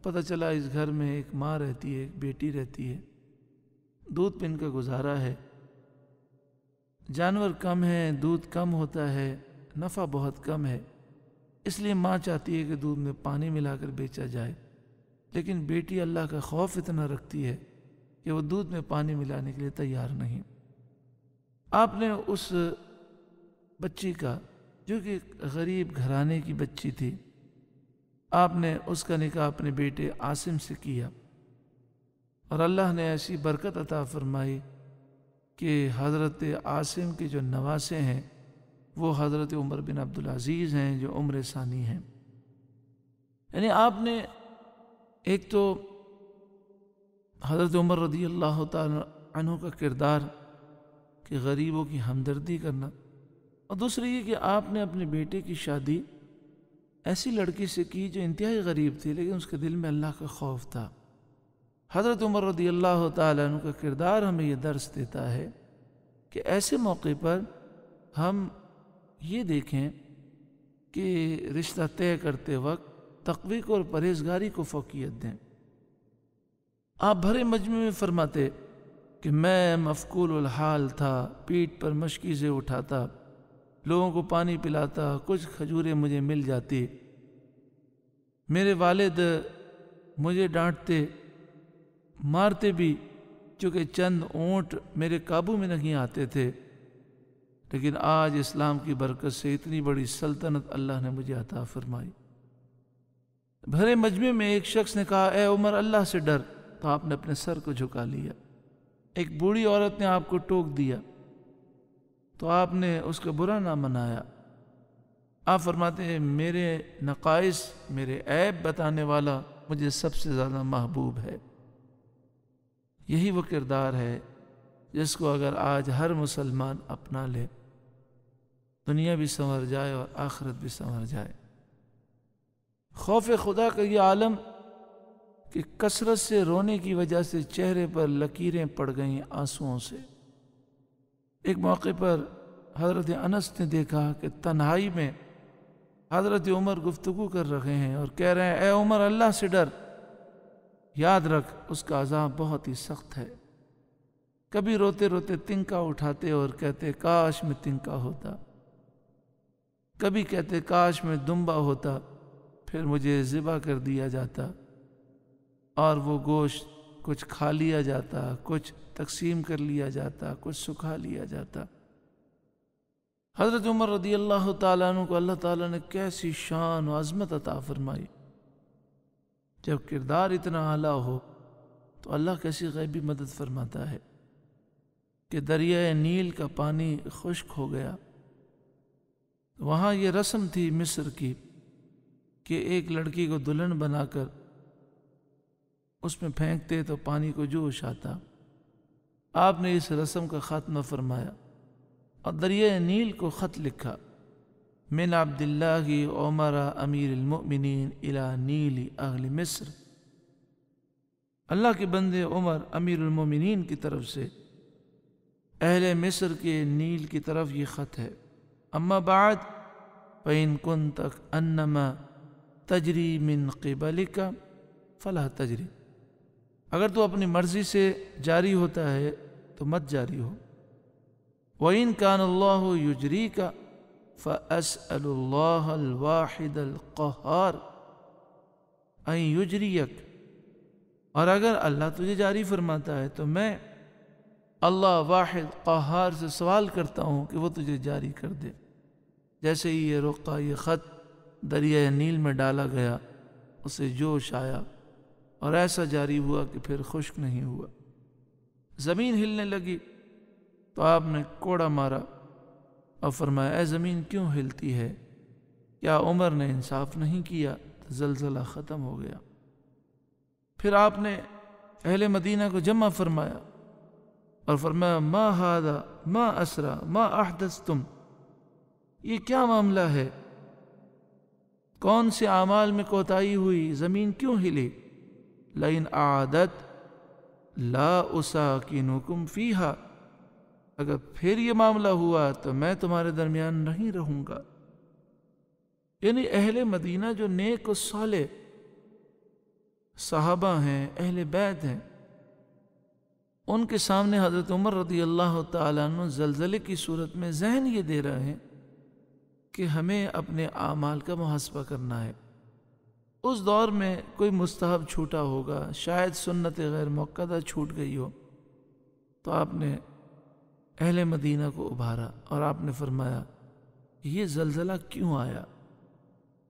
پتہ چلا اس گھر میں ایک ماں رہتی ہے، ایک بیٹی رہتی ہے، دودھ پن کا گزارا ہے، جانور کم ہیں، دودھ کم ہوتا ہے، نفع بہت کم ہے، اس لیے ماں چاہتی ہے کہ دودھ میں پانی ملا کر بیچا جائے، لیکن بیٹی اللہ کا خوف اتنا رکھتی ہے کہ وہ دودھ میں پانی ملانے کے لیے تیار نہیں۔ آپ نے اس بچی کا، جو کہ غریب گھرانے کی بچی تھی، آپ نے اس کا نکاح اپنے بیٹے عاصم سے کیا، اور اللہ نے ایسی برکت عطا فرمائی کہ حضرت عاصم کے جو نواسے ہیں وہ حضرت عمر بن عبدالعزیز ہیں جو عمر ثانی ہیں۔ یعنی آپ نے ایک تو حضرت عمر رضی اللہ تعالی عنہ کا کردار کہ غریبوں کی ہمدردی کرنا، اور دوسری یہ کہ آپ نے اپنے بیٹے کی شادی ایسی لڑکی سے کی جو انتہائی غریب تھی لیکن اس کے دل میں اللہ کا خوف تھا۔ حضرت عمر رضی اللہ تعالیٰ عنہ کا کردار ہمیں یہ درس دیتا ہے کہ ایسے موقع پر ہم یہ دیکھیں کہ رشتہ طے کرتے وقت تقوی کو اور پرہیزگاری کو فوقیت دیں۔ آپ بھرے مجمع میں فرماتے کہ میں مفقول الحال تھا، پیٹھ پر مشکیزیں اٹھاتا، لوگوں کو پانی پلاتا، کچھ کھجوریں مجھے مل جاتی، میرے والد مجھے ڈانٹتے مارتے بھی چونکہ چند اونٹ میرے قابو میں نہیں آتے تھے، لیکن آج اسلام کی برکت سے اتنی بڑی سلطنت اللہ نے مجھے عطا فرمائی۔ بھرے مجمع میں ایک شخص نے کہا اے عمر اللہ سے ڈر، تو آپ نے اپنے سر کو جھکا لیا۔ ایک بوڑھی عورت نے آپ کو ٹوک دیا تو آپ نے اس کا برا نہ منایا۔ آپ فرماتے ہیں میرے نقائص، میرے عیب بتانے والا مجھے سب سے زیادہ محبوب ہے۔ یہی وہ کردار ہے جس کو اگر آج ہر مسلمان اپنا لے، دنیا بھی سنور جائے اور آخرت بھی سنور جائے۔ خوف خدا کا یہ عالم کہ کثرت سے رونے کی وجہ سے چہرے پر لکیریں پڑ گئیں آنسوؤں سے۔ ایک موقع پر حضرت انس نے دیکھا کہ تنہائی میں حضرت عمر گفتگو کر رہے ہیں اور کہہ رہے ہیں اے عمر اللہ سے ڈر، یاد رکھ اس کا عذاب بہت ہی سخت ہے۔ کبھی روتے روتے تنکا اٹھاتے اور کہتے کاش میں تنکا ہوتا، کبھی کہتے کاش میں دمبا ہوتا، پھر مجھے ذبح کر دیا جاتا اور وہ گوشت کچھ کھا لیا جاتا، کچھ تقسیم کر لیا جاتا، کچھ سکھا لیا جاتا۔ حضرت عمر رضی اللہ تعالیٰ عنہ کو اللہ تعالیٰ نے کیسی شان و عظمت عطا فرمائی۔ جب کردار اتنا اعلیٰ ہو تو اللہ کیسی غیبی مدد فرماتا ہے کہ دریائے نیل کا پانی خشک ہو گیا، وہاں یہ رسم تھی مصر کی کہ ایک لڑکی کو دلہن بنا کر اس میں پھینکتے تو پانی کو جوش آتا۔ آپ نے اس رسم کا خاتمہ فرمایا اور دریائے نیل کو خط لکھا، من عبداللہ عمر امیر المؤمنین الی نیل اہل مصر، اللہ کے بندے عمر امیر المؤمنین کی طرف سے اہل مصر کے نیل کی طرف یہ خط ہے۔ اما بعد فإن كنت انما تجری من قبلک فلا تجری، اگر تو اپنی مرضی سے جاری ہوتا ہے تو مت جاری ہو۔ وَإِن كَانَ اللَّهُ يُجْرِيكَ فَأَسْأَلُ اللَّهَ الْوَاحِدَ الْقَهَّارَ أَن يُجْرِيَكَ، اور اگر اللہ تجھے جاری فرماتا ہے تو میں اللہ واحد قہار سے سوال کرتا ہوں کہ وہ تجھے جاری کر دے۔ جیسے ہی یہ رقعہ، یہ خط دریائے نیل میں ڈالا گیا، اسے جوش آیا اور ایسا جاری ہوا کہ پھر خشک نہیں ہوا۔ زمین ہلنے لگی تو آپ نے کوڑا مارا اور فرمایا، اے زمین کیوں ہلتی ہے؟ کیا عمر نے انصاف نہیں کیا؟ تو زلزلہ ختم ہو گیا۔ پھر آپ نے اہل مدینہ کو جمع فرمایا اور فرمایا، ما ھذا ما اسرا ما احدثتم، یہ کیا معاملہ ہے؟ کون سے اعمال میں کوتاہی ہوئی؟ زمین کیوں ہلی؟ لئن اعادت لا اساکنکم فیہا، اگر پھر یہ معاملہ ہوا تو میں تمہارے درمیان نہیں رہوں گا۔ یعنی اہل مدینہ جو نیک و صالح صحابہ ہیں، اہل بیت ہیں، ان کے سامنے حضرت عمر رضی اللہ تعالیٰ عنہ زلزلے کی صورت میں ذہن یہ دے رہے ہیں کہ ہمیں اپنے اعمال کا محاسبہ کرنا ہے۔ اس دور میں کوئی مستحب چھوٹا ہوگا، شاید سنت غیر موقدہ چھوٹ گئی ہو، تو آپ نے اہل مدینہ کو ابھارا اور آپ نے فرمایا، یہ زلزلہ کیوں آیا؟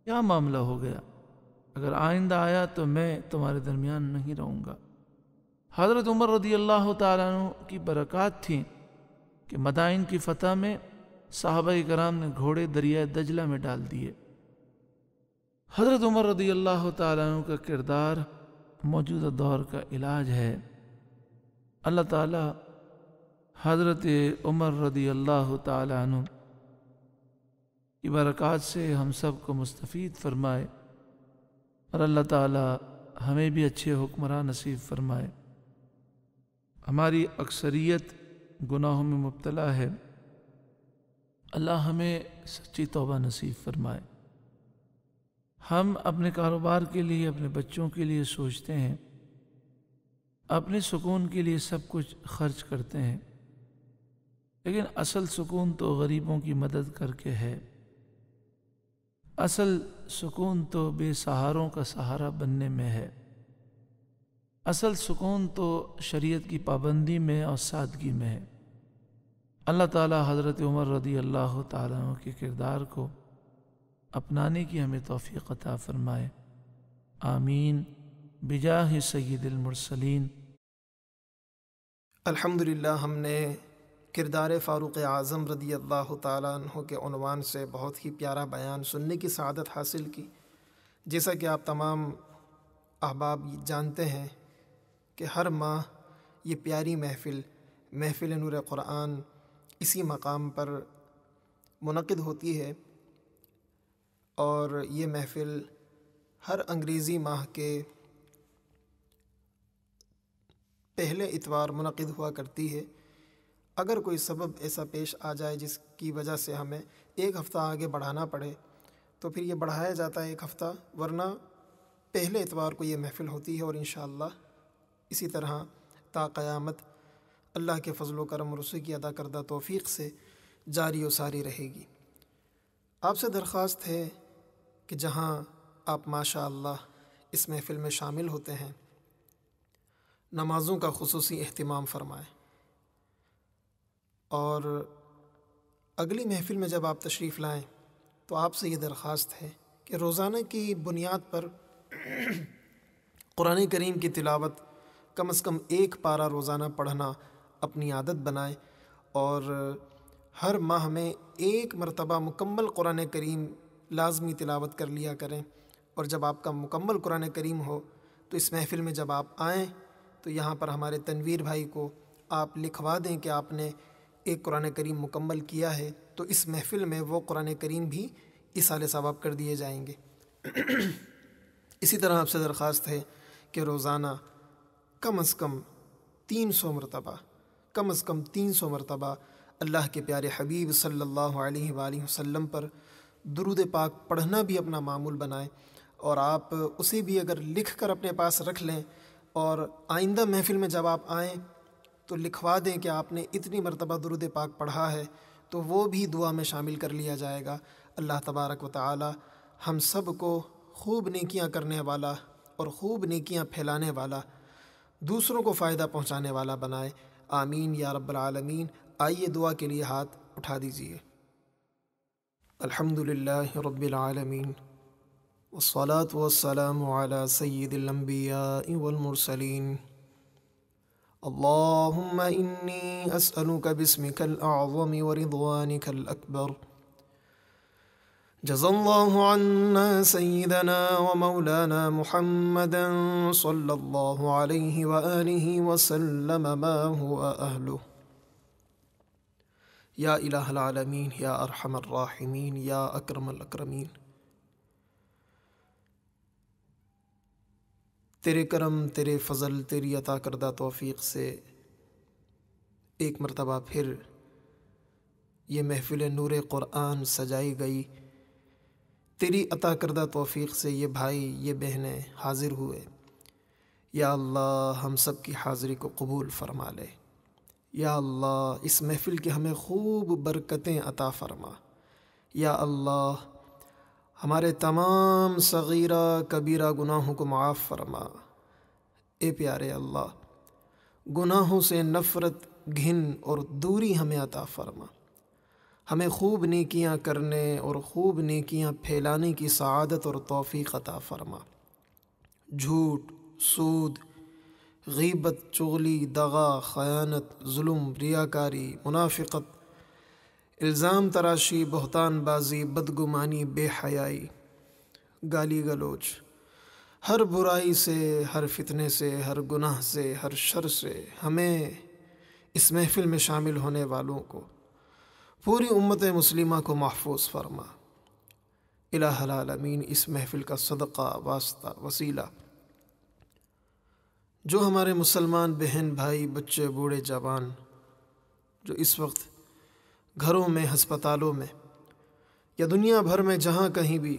کیا معاملہ ہو گیا؟ اگر آئندہ آیا تو میں تمہارے درمیان نہیں رہوں گا۔ حضرت عمر رضی اللہ تعالیٰ عنہ کی برکات تھیں کہ مدائن کی فتح میں صحابہ کرام نے گھوڑے دریائے دجلہ میں ڈال دیے۔ حضرت عمر رضی اللہ تعالیٰ عنہ کا کردار موجودہ دور کا علاج ہے۔ اللہ تعالیٰ حضرت عمر رضی اللہ تعالیٰ عنہ کی برکات سے ہم سب کو مستفید فرمائے، اور اللہ تعالیٰ ہمیں بھی اچھے حکمراں نصیب فرمائے۔ ہماری اکثریت گناہوں میں مبتلا ہے، اللہ ہمیں سچی توبہ نصیب فرمائے۔ ہم اپنے کاروبار کے لیے، اپنے بچوں کے لیے سوچتے ہیں، اپنے سکون کے لیے سب کچھ خرچ کرتے ہیں، لیکن اصل سکون تو غریبوں کی مدد کر کے ہے۔ اصل سکون تو بے سہاروں کا سہارا بننے میں ہے۔ اصل سکون تو شریعت کی پابندی میں اور سادگی میں ہے۔ اللہ تعالی حضرت عمر رضی اللہ تعالیٰ عنہ کے کردار کو اپنانے کی ہمیں توفیق عطا فرمائے، آمین، بجاہ سید المرسلین۔ الحمدللہ ہم نے کردار فاروق اعظم رضی اللہ تعالیٰ عنہ کے عنوان سے بہت ہی پیارا بیان سننے کی سعادت حاصل کی۔ جیسا کہ آپ تمام احباب جانتے ہیں کہ ہر ماہ یہ پیاری محفل نور قرآن اسی مقام پر منعقد ہوتی ہے، اور یہ محفل ہر انگریزی ماہ کے پہلے اتوار منعقد ہوا کرتی ہے۔ اگر کوئی سبب ایسا پیش آ جائے جس کی وجہ سے ہمیں ایک ہفتہ آگے بڑھانا پڑے تو پھر یہ بڑھایا جاتا ہے ایک ہفتہ، ورنہ پہلے اتوار کو یہ محفل ہوتی ہے، اور انشاءاللہ اسی طرح تا قیامت اللہ کے فضل و کرم اور اسی کی عطا کردہ توفیق سے جاری و ساری رہے گی۔ آپ سے درخواست ہے کہ جہاں آپ ماشاء اللہ اس محفل میں شامل ہوتے ہیں، نمازوں کا خصوصی اہتمام فرمائیں، اور اگلی محفل میں جب آپ تشریف لائیں تو آپ سے یہ درخواست ہے کہ روزانہ کی بنیاد پر قرآن کریم کی تلاوت کم از کم ایک پارہ روزانہ پڑھنا اپنی عادت بنائیں، اور ہر ماہ میں ایک مرتبہ مکمل قرآن کریم لازمی تلاوت کر لیا کریں، اور جب آپ کا مکمل قرآن کریم ہو تو اس محفل میں جب آپ آئیں تو یہاں پر ہمارے تنویر بھائی کو آپ لکھوا دیں کہ آپ نے ایک قرآن کریم مکمل کیا ہے، تو اس محفل میں وہ قرآن کریم بھی ایصال ثواب کر دیے جائیں گے۔ اسی طرح آپ سے درخواست ہے کہ روزانہ کم از کم 300 مرتبہ اللہ کے پیارے حبیب صلی اللہ علیہ وآلہ وسلم پر درود پاک پڑھنا بھی اپنا معمول بنائیں، اور آپ اسے بھی اگر لکھ کر اپنے پاس رکھ لیں اور آئندہ محفل میں جب آپ آئیں تو لکھوا دیں کہ آپ نے اتنی مرتبہ درود پاک پڑھا ہے، تو وہ بھی دعا میں شامل کر لیا جائے گا۔ اللہ تبارک و تعالی ہم سب کو خوب نیکیاں کرنے والا اور خوب نیکیاں پھیلانے والا، دوسروں کو فائدہ پہنچانے والا بنائے، آمین یا رب العالمین۔ آئیے دعا کے لیے ہاتھ اٹھا دیجیے۔ الحمدللہ رب العالمین، والصلاة والسلام علی سید الانبیاء والمرسلین۔ اللہم انی اسألک باسمک الاعظم ورضوانک الاکبر، جزا اللہ عنا سیدنا ومولانا محمدا صلی اللہ علیہ وآلہ وسلم ما هو اہلہ۔ یا الہ العالمین، یا ارحم الراحمین، یا اکرم الاکرمین، تیرے کرم، تیرے فضل، تیری عطا کردہ توفیق سے ایک مرتبہ پھر یہ محفل نور قرآن سجائی گئی۔ تیری عطا کردہ توفیق سے یہ بھائی، یہ بہنیں حاضر ہوئے۔ یا اللہ ہم سب کی حاضری کو قبول فرما لے۔ یا اللہ اس محفل کی ہمیں خوب برکتیں عطا فرما۔ یا اللہ ہمارے تمام صغیرہ کبیرہ گناہوں کو معاف فرما۔ اے پیارے اللہ، گناہوں سے نفرت، گھن اور دوری ہمیں عطا فرما۔ ہمیں خوب نیکیاں کرنے اور خوب نیکیاں پھیلانے کی سعادت اور توفیق عطا فرما۔ جھوٹ، سود، غیبت، چغلی، دغا، خیانت، ظلم، ریاکاری، منافقت، الزام تراشی، بہتان بازی، بدگمانی، بے حیائی، گالی گلوچ، ہر برائی سے، ہر فتنے سے، ہر گناہ سے، ہر شر سے ہمیں، اس محفل میں شامل ہونے والوں کو، پوری امت مسلمہ کو محفوظ فرما۔ الہ العالمین اس محفل کا صدقہ، واسطہ، وسیلہ جو ہمارے مسلمان بہن بھائی، بچے، بوڑھے، جوان جو اس وقت گھروں میں، ہسپتالوں میں یا دنیا بھر میں جہاں کہیں بھی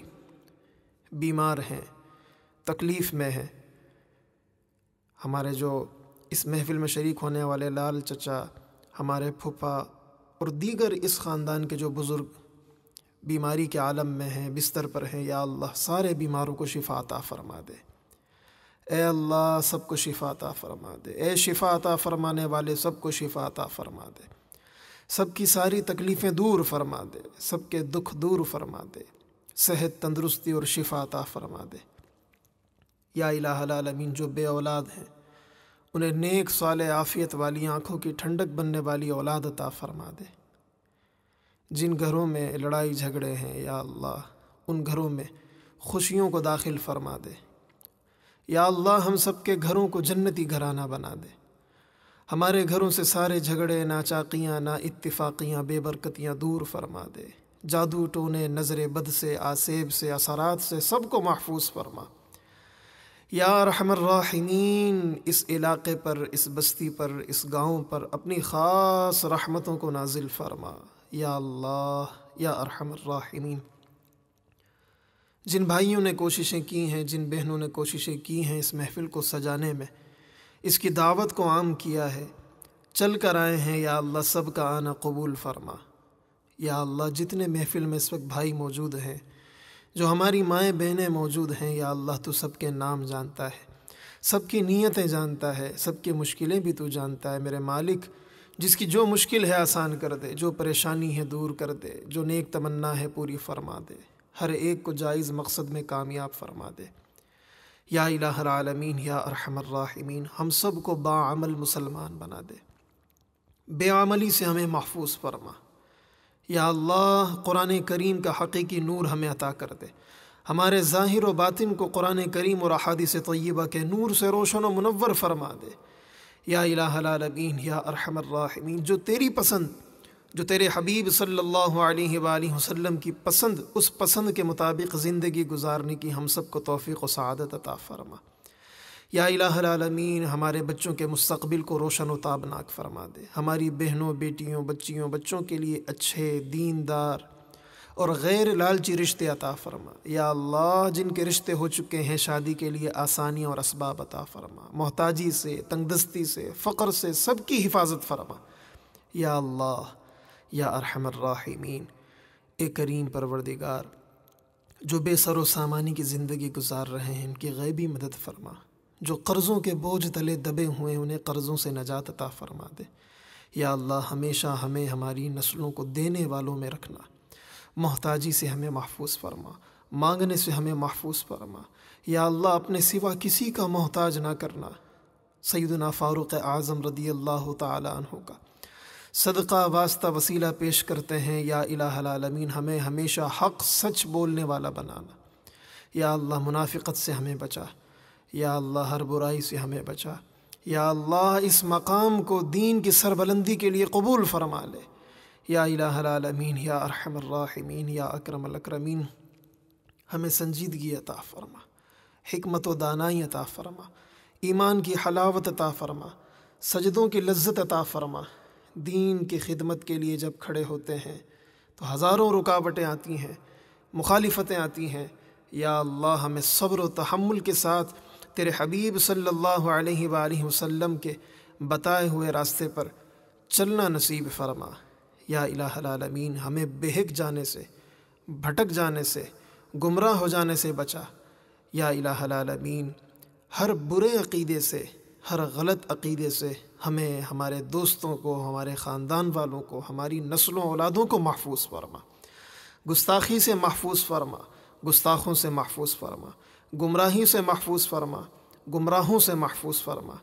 بیمار ہیں، تکلیف میں ہیں، ہمارے جو اس محفل میں شریک ہونے والے لال چچا، ہمارے پھپھا اور دیگر اس خاندان کے جو بزرگ بیماری کے عالم میں ہیں، بستر پر ہیں، یا اللہ سارے بیماروں کو شفا عطا فرما دے۔ اے اللہ سب کو شفا عطا فرما دے۔ اے شفا عطا فرمانے والے سب کو شفا عطا فرما دے۔ سب کی ساری تکلیفیں دور فرما دے، سب کے دکھ دور فرما دے، صحت، تندرستی اور شفا عطا فرما دے۔ یا الہ العالمین جو بے اولاد ہیں انہیں نیک، صالح، عافیت والی، آنکھوں کی ٹھنڈک بننے والی اولاد عطا فرما دے۔ جن گھروں میں لڑائی جھگڑے ہیں یا اللہ ان گھروں میں خوشیوں کو داخل فرما دے۔ یا اللہ ہم سب کے گھروں کو جنتی گھرانہ بنا دے۔ ہمارے گھروں سے سارے جھگڑے، ناچاقیاں، نا اتفاقیاں، بے برکتیاں دور فرما دے۔ جادو ٹونے، نظر بد سے، آسیب سے، اثرات سے سب کو محفوظ فرما۔ یا ارحم الراحمین اس علاقے پر، اس بستی پر، اس گاؤں پر اپنی خاص رحمتوں کو نازل فرما۔ یا اللہ یا ارحم الراحمین جن بھائیوں نے کوششیں کی ہیں، جن بہنوں نے کوششیں کی ہیں اس محفل کو سجانے میں، اس کی دعوت کو عام کیا ہے، چل کر آئے ہیں، یا اللہ سب کا آنا قبول فرما۔ یا اللہ جتنے محفل میں اس وقت بھائی موجود ہیں، جو ہماری مائیں بہنیں موجود ہیں، یا اللہ تو سب کے نام جانتا ہے، سب کی نیتیں جانتا ہے، سب کی مشکلیں بھی تو جانتا ہے۔ میرے مالک جس کی جو مشکل ہے آسان کر دے، جو پریشانی ہے دور کر دے، جو نیک تمنا ہے پوری فرما دے، ہر ایک کو جائز مقصد میں کامیاب فرما دے۔ یا الہ العالمین یا ارحم الراحمین ہم سب کو باعمل مسلمان بنا دے، بے عملی سے ہمیں محفوظ فرما۔ یا اللہ قرآن کریم کا حقیقی نور ہمیں عطا کر دے، ہمارے ظاہر و باطن کو قرآن کریم اور احادیث طیبہ کے نور سے روشن و منور فرما دے۔ یا الہ العالمین یا ارحم الراحمین، جو تیری پسند، جو تیرے حبیب صلی اللہ علیہ وآلہ وسلم کی پسند، اس پسند کے مطابق زندگی گزارنے کی ہم سب کو توفیق و سعادت عطا فرما۔ یا الہ العالمین ہمارے بچوں کے مستقبل کو روشن و تابناک فرما دے، ہماری بہنوں، بیٹیوں، بچوں کے لیے اچھے، دیندار اور غیر لالچی رشتے عطا فرما۔ یا اللہ جن کے رشتے ہو چکے ہیں شادی کے لیے آسانی اور اسباب عطا فرما، محتاجی سے، تنگ دستی سے، فقر سے سب کی حفاظت فرما۔ یا اللہ یا ارحم الراحمین، اے کریم پروردگار، جو بے سر و سامانی کی زندگی گزار رہے ہیں ان کی غیبی مدد فرما، جو قرضوں کے بوجھ تلے دبے ہوئے انہیں قرضوں سے نجات عطا فرما دے۔ یا اللہ ہمیشہ ہمیں ہماری نسلوں کو دینے والوں میں رکھنا، محتاجی سے ہمیں محفوظ فرما، مانگنے سے ہمیں محفوظ فرما۔ یا اللہ اپنے سوا کسی کا محتاج نہ کرنا۔ سیدنا فاروق اعظم رضی اللہ تعالی عنہ کا صدقہ واسطہ وسیلہ پیش کرتے ہیں، یا الہ العالمین ہمیں ہمیشہ حق سچ بولنے والا بنانا۔ یا اللہ منافقت سے ہمیں بچا، یا اللہ ہر برائی سے ہمیں بچا۔ یا اللہ اس مقام کو دین کی سربلندی کے لیے قبول فرما لے۔ یا الہ العالمین یا ارحم الراحمین یا اکرم الاکرمین ہمیں سنجیدگی عطا فرما، حکمت و دانائی عطا فرما، ایمان کی حلاوت عطا فرما، سجدوں کی لذت عطا فرما۔ دین کی خدمت کے لیے جب کھڑے ہوتے ہیں تو ہزاروں رکاوٹیں آتی ہیں، مخالفتیں آتی ہیں۔ یا اللہ ہمیں صبر و تحمل کے ساتھ تیرے حبیب صلی اللہ علیہ وآلہ وسلم کے بتائے ہوئے راستے پر چلنا نصیب فرما۔ یا الہ العالمین ہمیں بہک جانے سے، بھٹک جانے سے، گمراہ ہو جانے سے بچا۔ یا الہ العالمین ہر برے عقیدے سے، ہر غلط عقیدے سے ہمیں، ہمارے دوستوں کو، ہمارے خاندان والوں کو، ہماری نسلوں اولادوں کو محفوظ فرما، گستاخی سے محفوظ فرما، گستاخوں سے محفوظ فرما، گمراہی سے محفوظ فرما، گمراہوں سے محفوظ فرما۔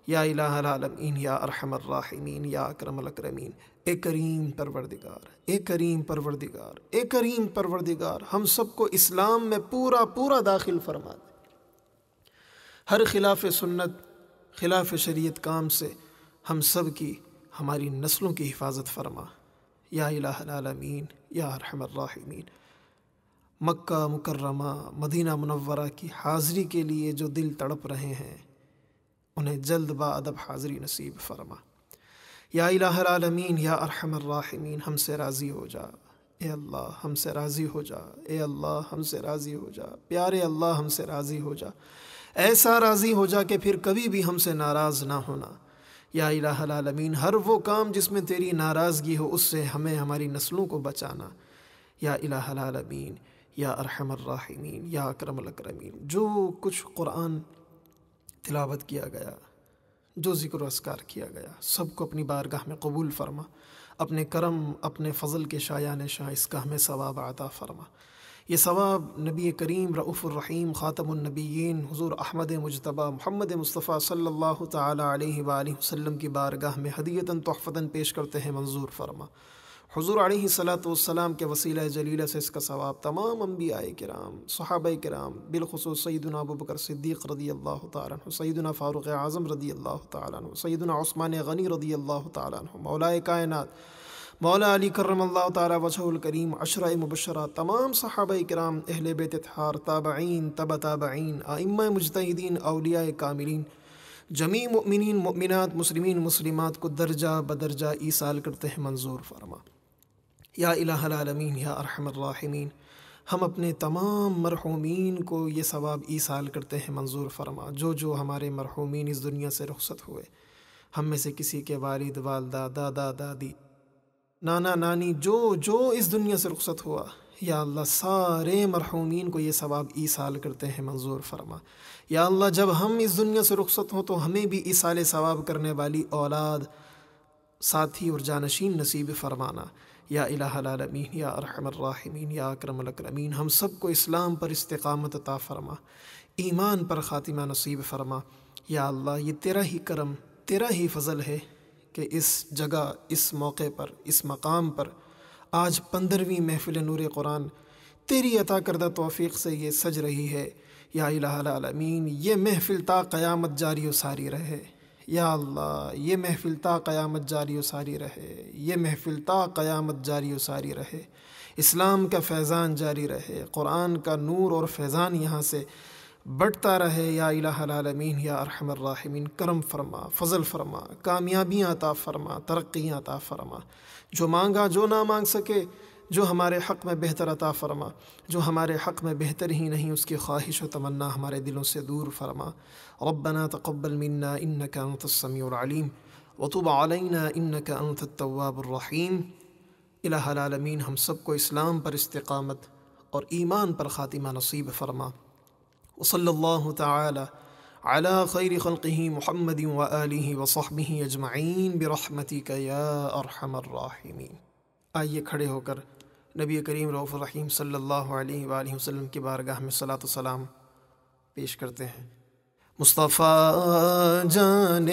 یا الہ العالمین یا ارحم الراحمین یا اکرم الاکرمین، اے کریم پروردگار، اے کریم پروردگار، اے کریم پروردگار ہم سب کو اسلام میں پورا داخل فرما دے۔ ہر خلاف سنت، خلاف شریعت کام سے ہم سب کی، ہماری نسلوں کی حفاظت فرما۔ یا الہ العالمین یا ارحم الراحمین مکہ مکرمہ، مدینہ منورہ کی حاضری کے لیے جو دل تڑپ رہے ہیں انہیں جلد با ادب حاضری نصیب فرما۔ یا الہ العالمین یا ارحم الراحمین ہم سے راضی ہو جا، اے اللہ ہم سے راضی ہو جا، اے اللہ ہم سے راضی ہو جا، پیارے اللہ ہم سے راضی ہو جا، ایسا راضی ہو جا کہ پھر کبھی بھی ہم سے ناراض نہ ہونا۔ یا الہ العالمین ہر وہ کام جس میں تیری ناراضگی ہو اس سے ہمیں، ہماری نسلوں کو بچانا۔ یا الہ العالمین یا ارحم الراحمین یا اکرم الاکرمین جو کچھ قرآن تلاوت کیا گیا، جو ذکر و اذکار کیا گیا، سب کو اپنی بارگاہ میں قبول فرما، اپنے کرم، اپنے فضل کے شایان شاہ اس کا ہمیں ثواب عطا فرما۔ یہ ثواب نبی کریم رؤوف الرحیم خاتم النبیین حضور احمد مجتبیٰ محمد مصطفیٰ صلی اللہ تعالی علیہ وآلہ وسلم کی بارگاہ میں ہدیتاً تحفتاً پیش کرتے ہیں، منظور فرما۔ حضور علیہ الصلاۃ والسلام کے وسیلہ جلیلہ سے اس کا ثواب تمام انبیاء کرام، صحابہ کرام، بالخصوص سیدنا ابوبکر صدیق رضی اللہ تعالیٰ عنہ، سیدنا فاروق اعظم رضی اللہ تعالیٰ عنہ، سیدنا عثمان غنی رضی اللہ تعالیٰ عنہ، مولا کائنات مولا علی کرم اللہ تعالیٰ وجہہ الکریم، عشرہ مبشرہ، تمام صحابہ کرام، اہل بیت اطہار، تابعین، تبع تابعین، ائمہ مجتہدین، اولیاء کاملین، جمیع مؤمنین مؤمنات، مسلمین مسلمات کو درجہ بدرجہ ایصال کرتے ہیں، منظور فرما۔ یا الہ العالمین یا ارحم الراحمین ہم اپنے تمام مرحومین کو یہ ثواب ایصال کرتے ہیں، منظور فرما۔ جو ہمارے مرحومین اس دنیا سے رخصت ہوئے، ہم میں سے کسی کے والد، والدہ، دادا، دادی، نانا، نانی، جو اس دنیا سے رخصت ہوا، یا اللہ سارے مرحومین کو یہ ثواب ایصال کرتے ہیں، منظور فرما۔ یا اللہ جب ہم اس دنیا سے رخصت ہوں تو ہمیں بھی ایصال ثواب کرنے والی اولاد، ساتھی اور جانشین نصیب فرمانا۔ یا الہ العالمین یا ارحم الراحمین یا اکرم الاکرمین ہم سب کو اسلام پر استقامت عطا فرما، ایمان پر خاتمہ نصیب فرما۔ یا اللہ یہ تیرا ہی کرم، تیرا ہی فضل ہے کہ اس جگہ، اس موقع پر، اس مقام پر آج 15ویں محفل نور قرآن تیری عطا کردہ توفیق سے یہ سج رہی ہے۔ یا الہ العالمین، یہ محفل تا قیامت جاری و ساری رہے۔ یا اللہ، یہ محفل تا قیامت جاری و ساری رہے، یہ محفل تا قیامت جاری و ساری رہے، اسلام کا فیضان جاری رہے، قرآن کا نور اور فیضان یہاں سے بڑھتا رہے۔ یا الہ العالمین، یا ارحم الراحمین، کرم فرما، فضل فرما، کامیابیاں عطا فرما، ترقیاں عطا فرما۔ جو مانگا جو نہ مانگ سکے، جو ہمارے حق میں بہتر عطا فرما، جو ہمارے حق میں بہتر ہی نہیں اس کی خواہش و تمنا ہمارے دلوں سے دور فرما۔ ربنا تقبل منا انک انت السمیع العلیم وتب علینا انک انت التواب الرحیم۔ الہ العالمین، ہم سب کو اسلام پر استقامت اور ایمان پر خاتمہ نصیب فرما۔ وصلی اللہ تعالی علی خیر خلقہ محمد وآلہ وصحبہ اجمعین برحمتک یا ارحم الراحمین۔ آئیے کھڑے ہو کر نبی کریم رؤوف الرحیم صلی اللہ علیہ وآلہ وسلم کی بارگاہ میں صلاۃ و سلام پیش کرتے ہیں۔ مصطفیٰ جان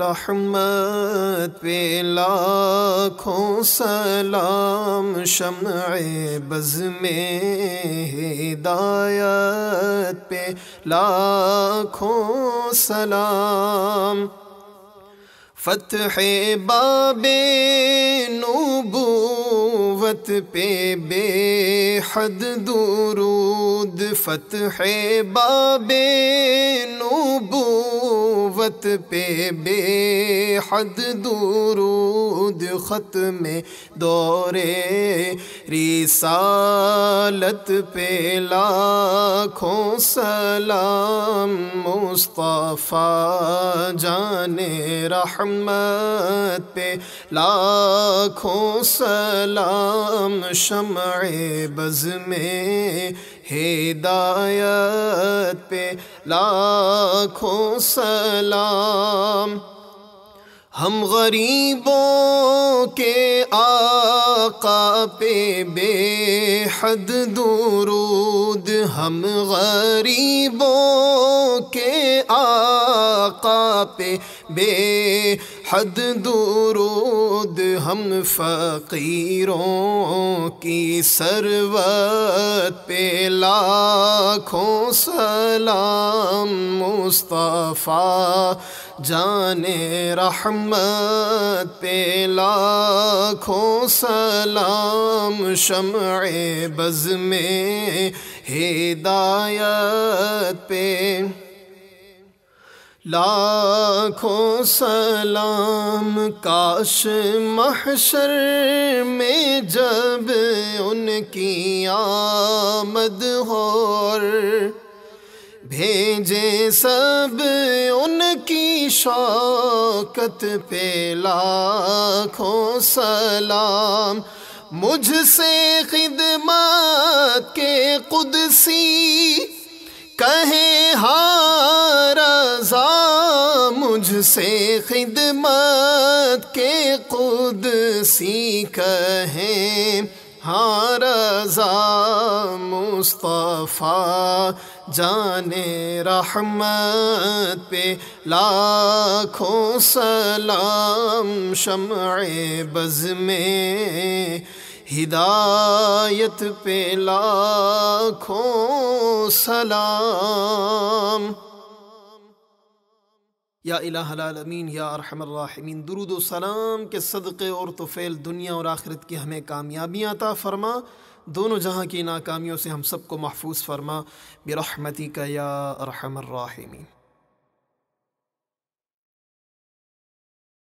رحمت پہ لاکھوں سلام، شمع بز میں ہدایت پہ لاکھوں سلام، فتح باب نبوت پہ بے حد درود، فتح باب نبوت پہ بے حد درود، ختم دور رسالت پہ لاکھوں سلام، مصطفیٰ جان رحمت پہ لاکھوں سلام، شمع بز میں ہدایت پہ لاکھوں سلام، ہم غریبوں کے آقا پہ بے حد درود، ہم غریبوں کے آقا پہ بے حد درود، ہم فقیروں کی ثروت پہ لاکھوں سلام، مصطفیٰ جان رحمت پہ لاکھوں سلام، شمع بز میں ہدایت پہ لاکھوں سلام، کاش محشر میں جب ان کی آمد ہو، بھیجے سب ان کی شوکت پہ لاکھوں سلام، مجھ سے خدمت کے قدسی کہیں ہاں رضا، مجھ سے خدمت کے قدسی کہیں ہاں رضا، مصطفیٰ جان رحمت پہ لاکھوں سلام، شمع بز میں ہدایت پہ لاکھوں سلام۔ یا الہ العالمین، یا ارحم الراحمین، درود و سلام کے صدقے اور طفیل دنیا اور آخرت کی ہمیں کامیابیاں عطا فرما، دونوں جہاں کی ناکامیوں سے ہم سب کو محفوظ فرما، برحمتک یا ارحم الراحمین۔